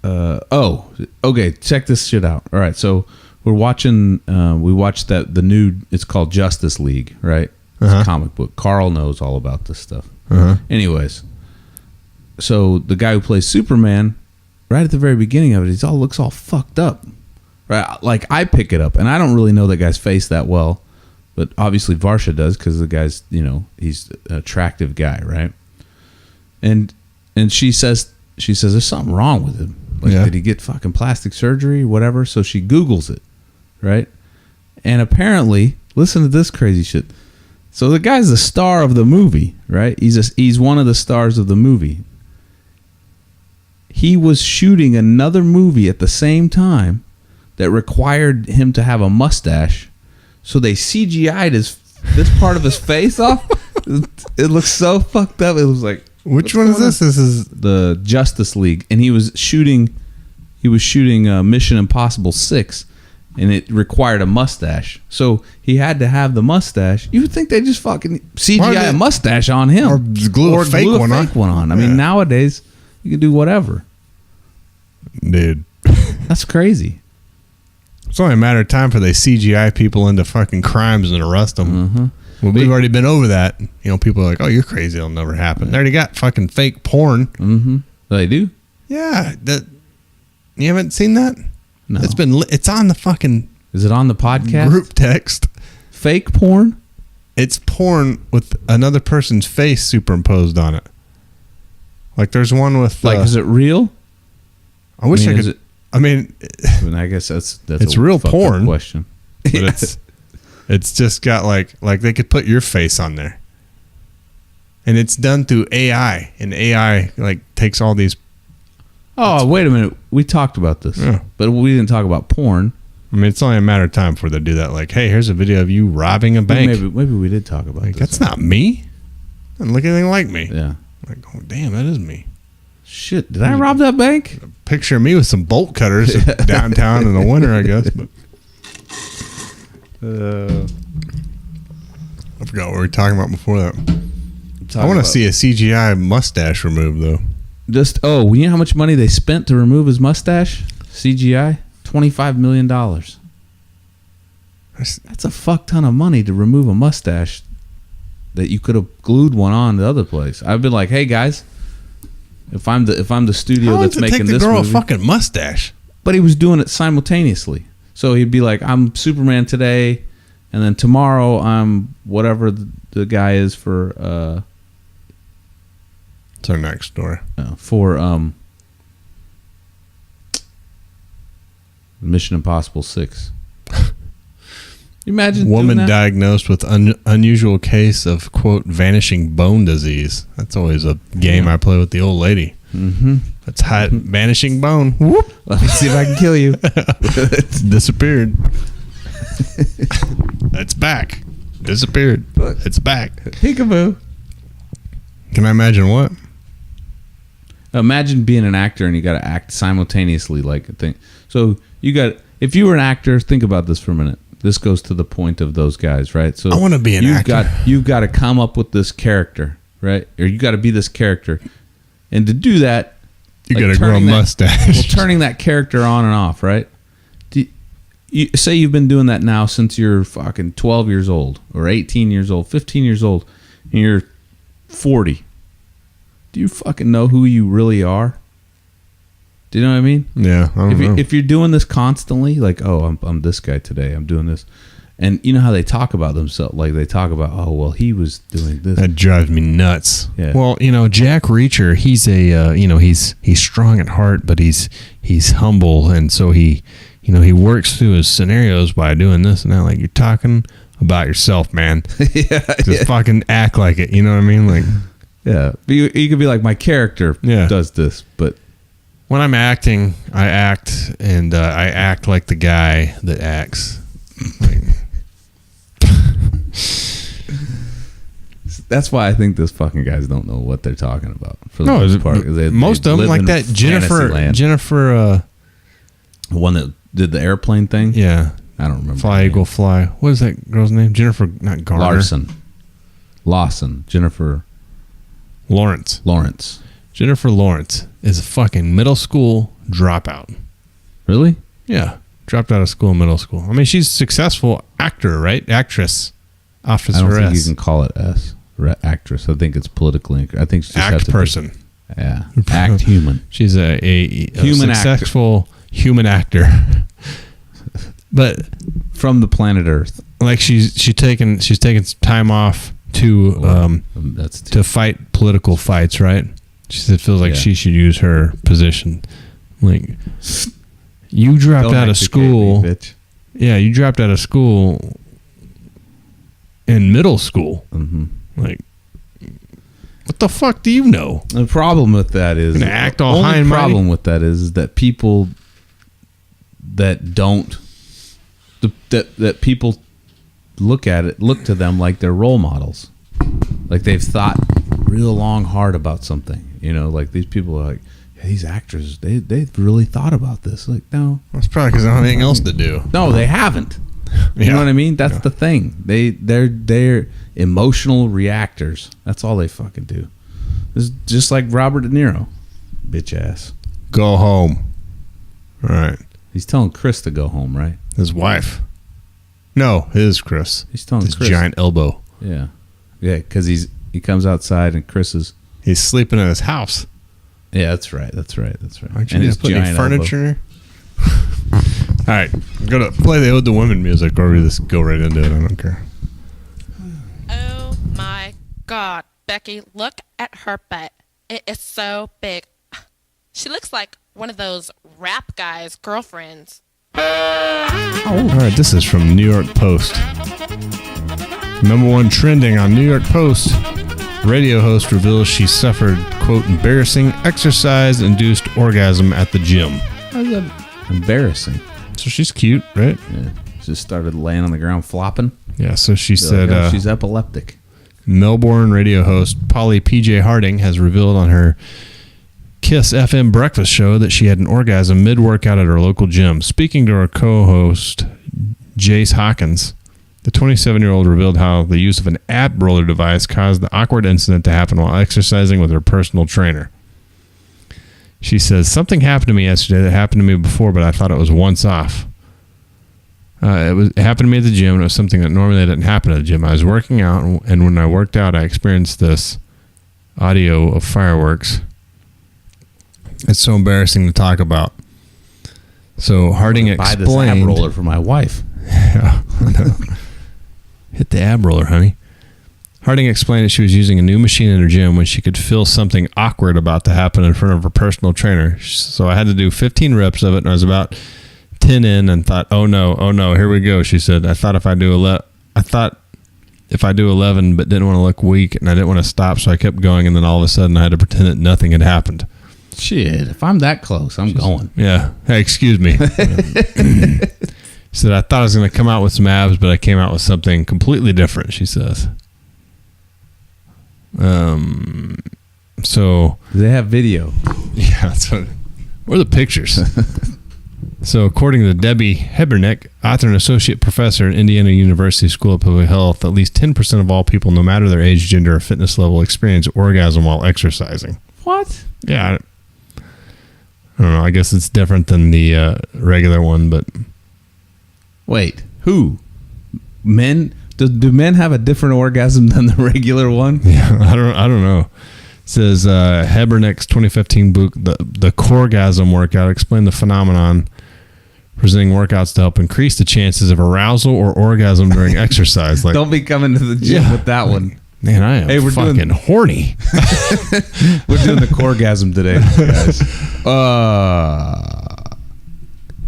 Okay, check this shit out. All right, so we're watching we watched the new, it's called Justice League, right? It's a comic book. Carl knows all about this stuff. Anyways, so the guy who plays Superman, right at the very beginning of it, he looks all fucked up. Right? Like, I pick it up, and I don't really know that guy's face that well, but obviously Varsha does, because the guy's, he's an attractive guy, right? And she says there's something wrong with him. Like, did he get fucking plastic surgery, whatever? So she Googles it, right? And apparently, listen to this crazy shit. So the guy's the star of the movie, right? He's one of the stars of the movie. He was shooting another movie at the same time that required him to have a mustache, so they CGI'd this part of his face off. It looks so fucked up. It was like, which one is this? This is the Justice League, and he was shooting Mission Impossible 6, and it required a mustache, so he had to have the mustache. You would think they just fucking CGI a mustache on him, or glue a fake one on. I mean, nowadays you can do whatever. Dude. That's crazy. It's only a matter of time for they CGI people into fucking crimes and arrest them. Mm-hmm. Well, we've already been over that. You know, people are like, oh, you're crazy. It'll never happen. They already got fucking fake porn. Mm-hmm. They do? Yeah. You haven't seen that? No. It's on the fucking Is it on the podcast? group text. Fake porn? It's porn with another person's face superimposed on it. Like there's one with Is it real? I wish I is could. it- I mean, I guess that's It's a real fucked up porn. question. but it's just got like they could put your face on there, and it's done through AI, and AI like takes all these. Oh, wait a minute. We talked about this, Yeah. but we didn't talk about porn. I mean, it's only a matter of time before they do that. Like, hey, here's a video of you robbing a bank. Maybe we did talk about Like, this. that's not me. Doesn't look anything like me. Yeah. Like, oh damn, that is me. Shit, did I rob that bank? Picture me with some bolt cutters downtown in the winter, I guess. But I forgot what we were talking about before that. I want to see a CGI mustache removed, though. You know how much money they spent to remove his mustache? CGI? $25 million. That's a fuck ton of money to remove a mustache that you could have glued one on the other place. I've been like, hey guys, if I'm the studio How that's long does it making take to this grow movie, a fucking mustache? but he was doing it simultaneously. So he'd be like, I'm Superman today, and then tomorrow I'm whatever the guy is for It's our next story. Mission Impossible 6. You imagine Woman doing that? diagnosed with unusual case of, quote, vanishing bone disease. That's always a game I play with the old lady. Mm-hmm. That's hot, vanishing bone. Whoop. Let me see if I can kill you. It's disappeared. It's back. Disappeared. It's back. Peekaboo. Can I imagine what? Imagine being an actor and you got to act simultaneously like a thing. So if you were an actor, think about this for a minute. This goes to the point of those guys, right? So I wanna be an actor. You've got to come up with this character, right? Or you got to be this character, and to do that, You got to grow a turning that- mustache. well, turning that character on and off, right? You say you've been doing that now since you're fucking 12 years old, or 18 years old, 15 years old, and you're 40. Do you fucking know who you really are? Do you know what I mean? Yeah, I don't know. If you're doing this constantly, like, oh, I'm this guy today, I'm doing this, and you know how they talk about themselves, like they talk about, oh, well, he was doing this. That drives me nuts. Yeah. Well, Jack Reacher, he's a he's strong at heart, but he's humble, and so he works through his scenarios by doing this and that. Like, you're talking about yourself, man. Just fucking act like it. You know what I mean? Like, Yeah, but you could be like, my character does this, but when I'm acting, I act, and I act like the guy that acts. Like, that's why I think those fucking guys don't know what they're talking about. For the no, most part, 'cause they most of them live like in that. Fantasyland. Jennifer. The one that did the airplane thing. Yeah, I don't remember. Fly her name. Eagle Fly. What is that girl's name? Jennifer, not Garner. Lawson. Jennifer Lawrence. Jennifer Lawrence is a fucking middle school dropout. Really? Yeah, dropped out of school in middle school. I mean, she's a successful actor, right? Actress. Officer I don't think S. you can call it actress. I think it's politically. I think she just has Act to person. Yeah, act human. She's a Human actor. successful human actor. But From the planet Earth. like she's taken some time off to That's to fight political fights, right? She said it feels like Yeah. she should use her position. Like, you dropped Don't out of execute school. me, bitch. Yeah, you dropped out of school in middle school. Mm-hmm. Like, what the fuck do you know? The problem with that is Gonna act all only high and mighty? problem with that is that people that don't that people look to them like they're role models, like they've thought real long hard about something. Like these people are like, yeah, these actors, they've really thought about this. Like, no, That's probably because I don't have anything else to do. no, they haven't. You Yeah. know what I mean? That's Yeah. the thing. They're emotional reactors. That's all they fucking do. It's just like Robert De Niro, bitch ass. Go home. All right. He's telling Chris to go home, right? His wife. No, his Chris. He's telling his Chris. giant elbow. Yeah. Yeah, because he comes outside and Chris is... He's sleeping in his house. Yeah, that's right. Aren't you And going his to put any giant furniture in here? All right. I'm going to play the Ode to Women music, or we just go right into it. I don't care. Oh my God, Becky, look at her butt. It is so big. She looks like one of those rap guys' girlfriends. All right. This is from New York Post. #1 trending on New York Post. Radio host reveals she suffered, quote, embarrassing exercise-induced orgasm at the gym. How's that embarrassing? So she's cute, right? Yeah. Just started laying on the ground flopping. Yeah, so she said... Like, oh, she's epileptic. Melbourne radio host Polly P.J. Harding has revealed on her Kiss FM breakfast show that she had an orgasm mid-workout at her local gym. Speaking to her co-host, Jace Hawkins, the 27-year-old revealed how the use of an ab roller device caused the awkward incident to happen while exercising with her personal trainer. She says, something happened to me yesterday that happened to me before, but I thought it was once off. It happened to me at the gym, and it was something that normally didn't happen at the gym. I was working out, and when I worked out, I experienced this audio of fireworks. It's so embarrassing to talk about. So Harding explained... Buy this ab roller for my wife. Yeah, I know. Hit the ab roller, honey. Harding explained that she was using a new machine in her gym when she could feel something awkward about to happen in front of her personal trainer. So I had to do 15 reps of it, and I was about 10 in and thought, oh no, here we go. She said, I thought if I do 11, but didn't want to look weak, and I didn't want to stop, so I kept going, and then all of a sudden I had to pretend that nothing had happened. Shit, if I'm that close, I'm going. Yeah. Hey, excuse me. She said, I thought I was going to come out with some abs, but I came out with something completely different, she says. So... They have video. Yeah, that's what... Where are the pictures? So, according to Debbie Hebernick, author and associate professor at Indiana University School of Public Health, at least 10% of all people, no matter their age, gender, or fitness level, experience orgasm while exercising. What? Yeah. I don't know. I guess it's different than the regular one, but... Wait, who? Men? Do men have a different orgasm than the regular one? Yeah, I don't know. It says Hebernick's 2015 book, The Coregasm Workout, explained the phenomenon, presenting workouts to help increase the chances of arousal or orgasm during exercise. Like, don't be coming to the gym with that one. Man, I am fucking horny. We're doing the coregasm today, guys.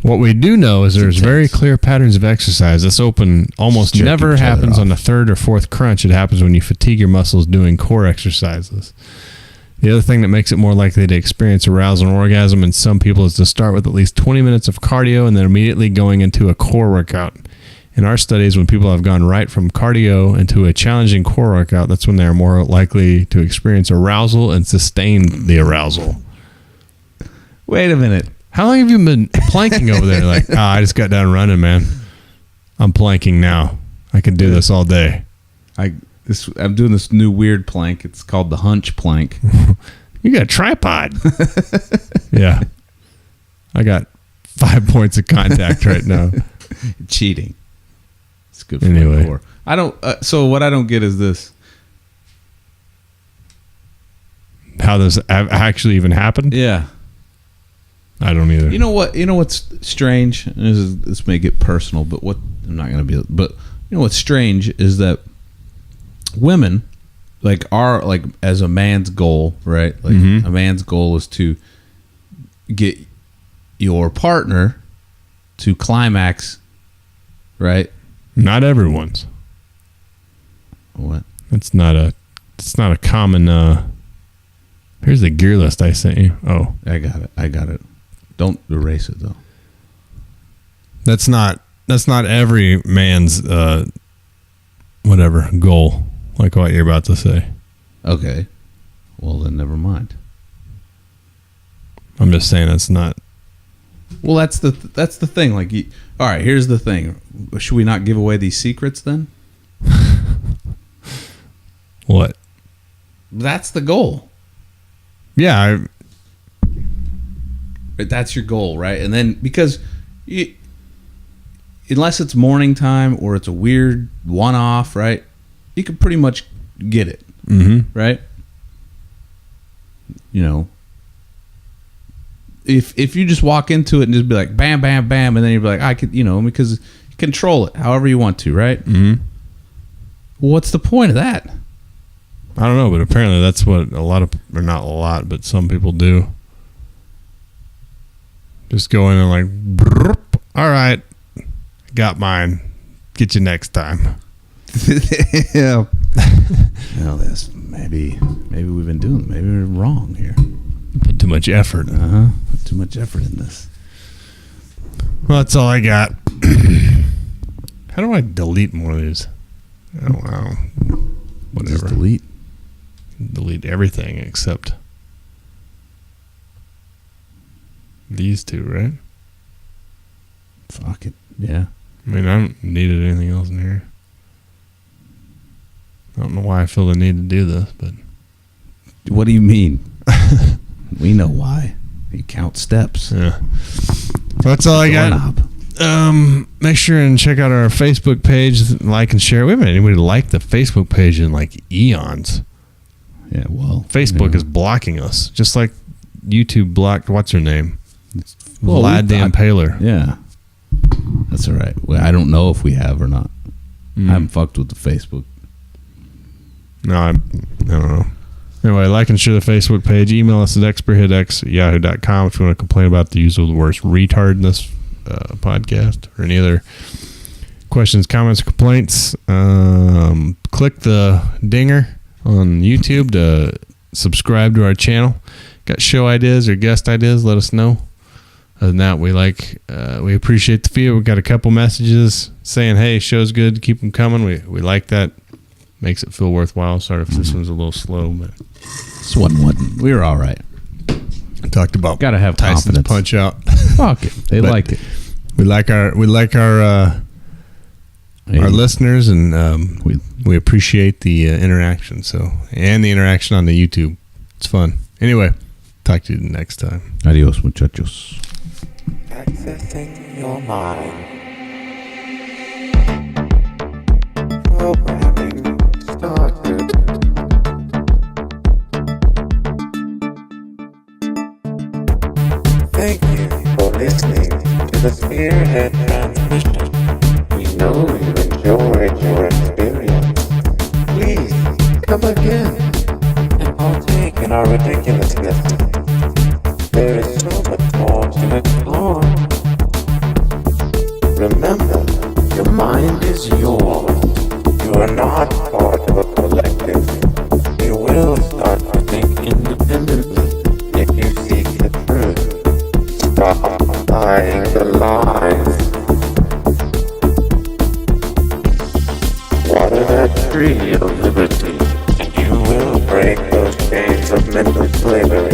What we do know is there's very clear patterns of exercise. This open almost never happens on the third or fourth crunch. It happens when you fatigue your muscles doing core exercises. The other thing that makes it more likely to experience arousal and orgasm in some people is to start with at least 20 minutes of cardio and then immediately going into a core workout. In our studies, when people have gone right from cardio into a challenging core workout, that's when they are more likely to experience arousal and sustain the arousal. Wait a minute. How long have you been planking over there? Like, I just got done running, man. I'm planking now. I can do this all day. I'm doing this new weird plank. It's called the hunch plank. You got a tripod. Yeah. I got 5 points of contact right now. Cheating. It's good for anyway. the core. I don't. So what I don't get is this. How this actually even happened? Yeah. I don't either. You know what? You know what's strange? This may get personal, but what I'm not going to be. But you know what's strange is that women, like as a man's goal, right? Like a man's goal is to get your partner to climax, right? Not everyone's. What? It's not a common. Here's the gear list I sent you. Oh, I got it. Don't erase it though. That's not every man's whatever goal, like what you're about to say. Okay. Well, then never mind. I'm just saying it's not. Well, that's the thing. Like, all right. Here's the thing. Should we not give away these secrets then? What? That's the goal. Yeah. Right? That's your goal, right? And then because unless it's morning time or it's a weird one-off, right? You can pretty much get it, right? You know, if you just walk into it and just be like bam, bam, bam, and then you'll be like, I could, you know, because you control it however you want to, right? Mm-hmm. What's the point of that? I don't know, but apparently that's what a lot of, or not a lot, but some people do. Just go in and like, brrp, all right, got mine. Get you next time. Yeah. Well, that's maybe we've been doing. Maybe we're wrong here. Put too much effort. Put too much effort in this. Well, that's all I got. How do I delete one of these? Oh wow. Whatever. Just delete. Delete everything except these two, right? Fuck it. Yeah. I mean, I don't needed anything else in here. I don't know why I feel the need to do this, but what do you mean? We know why. You count steps. Yeah. Well, that's all I got. Make sure and check out our Facebook page, like and share. We haven't had anybody like the Facebook page in like eons. Yeah, well, Facebook is blocking us, just like YouTube blocked what's her name, well, Vlad the Impaler. Yeah, that's all right. Well, I don't know if we have or not. I haven't fucked with the Facebook. No, I don't know. Anyway, like and share the Facebook page. Email us at experthitx@yahoo.com if you want to complain about the use of the worst retard in this podcast or any other questions, comments, complaints. Click the dinger on YouTube to subscribe to our channel. Got show ideas or guest ideas, let us know. Other than that, we appreciate the feedback. We got a couple messages saying, hey, show's good, keep them coming. We like that. Makes it feel worthwhile. Sorry if this one's a little slow, but this one wasn't. We were all right. I talked about gotta have Tyson's confidence. Punch Out. Fuck it. They like it. We like our listeners, and we appreciate the interaction. So, and the interaction on the YouTube, it's fun. Anyway, talk to you next time. Adios, muchachos. Accessing your mind. Programming started. Thank you for listening to the Spearhead Transmission. We know you enjoyed your experience. Please come again and partake in our ridiculousness. There is so much more to explore. Remember, your mind is yours. You are not part of a collective. You will start to think independently if you seek the truth. Stop buying the lies. Water that tree of liberty, and you will break those chains of mental slavery.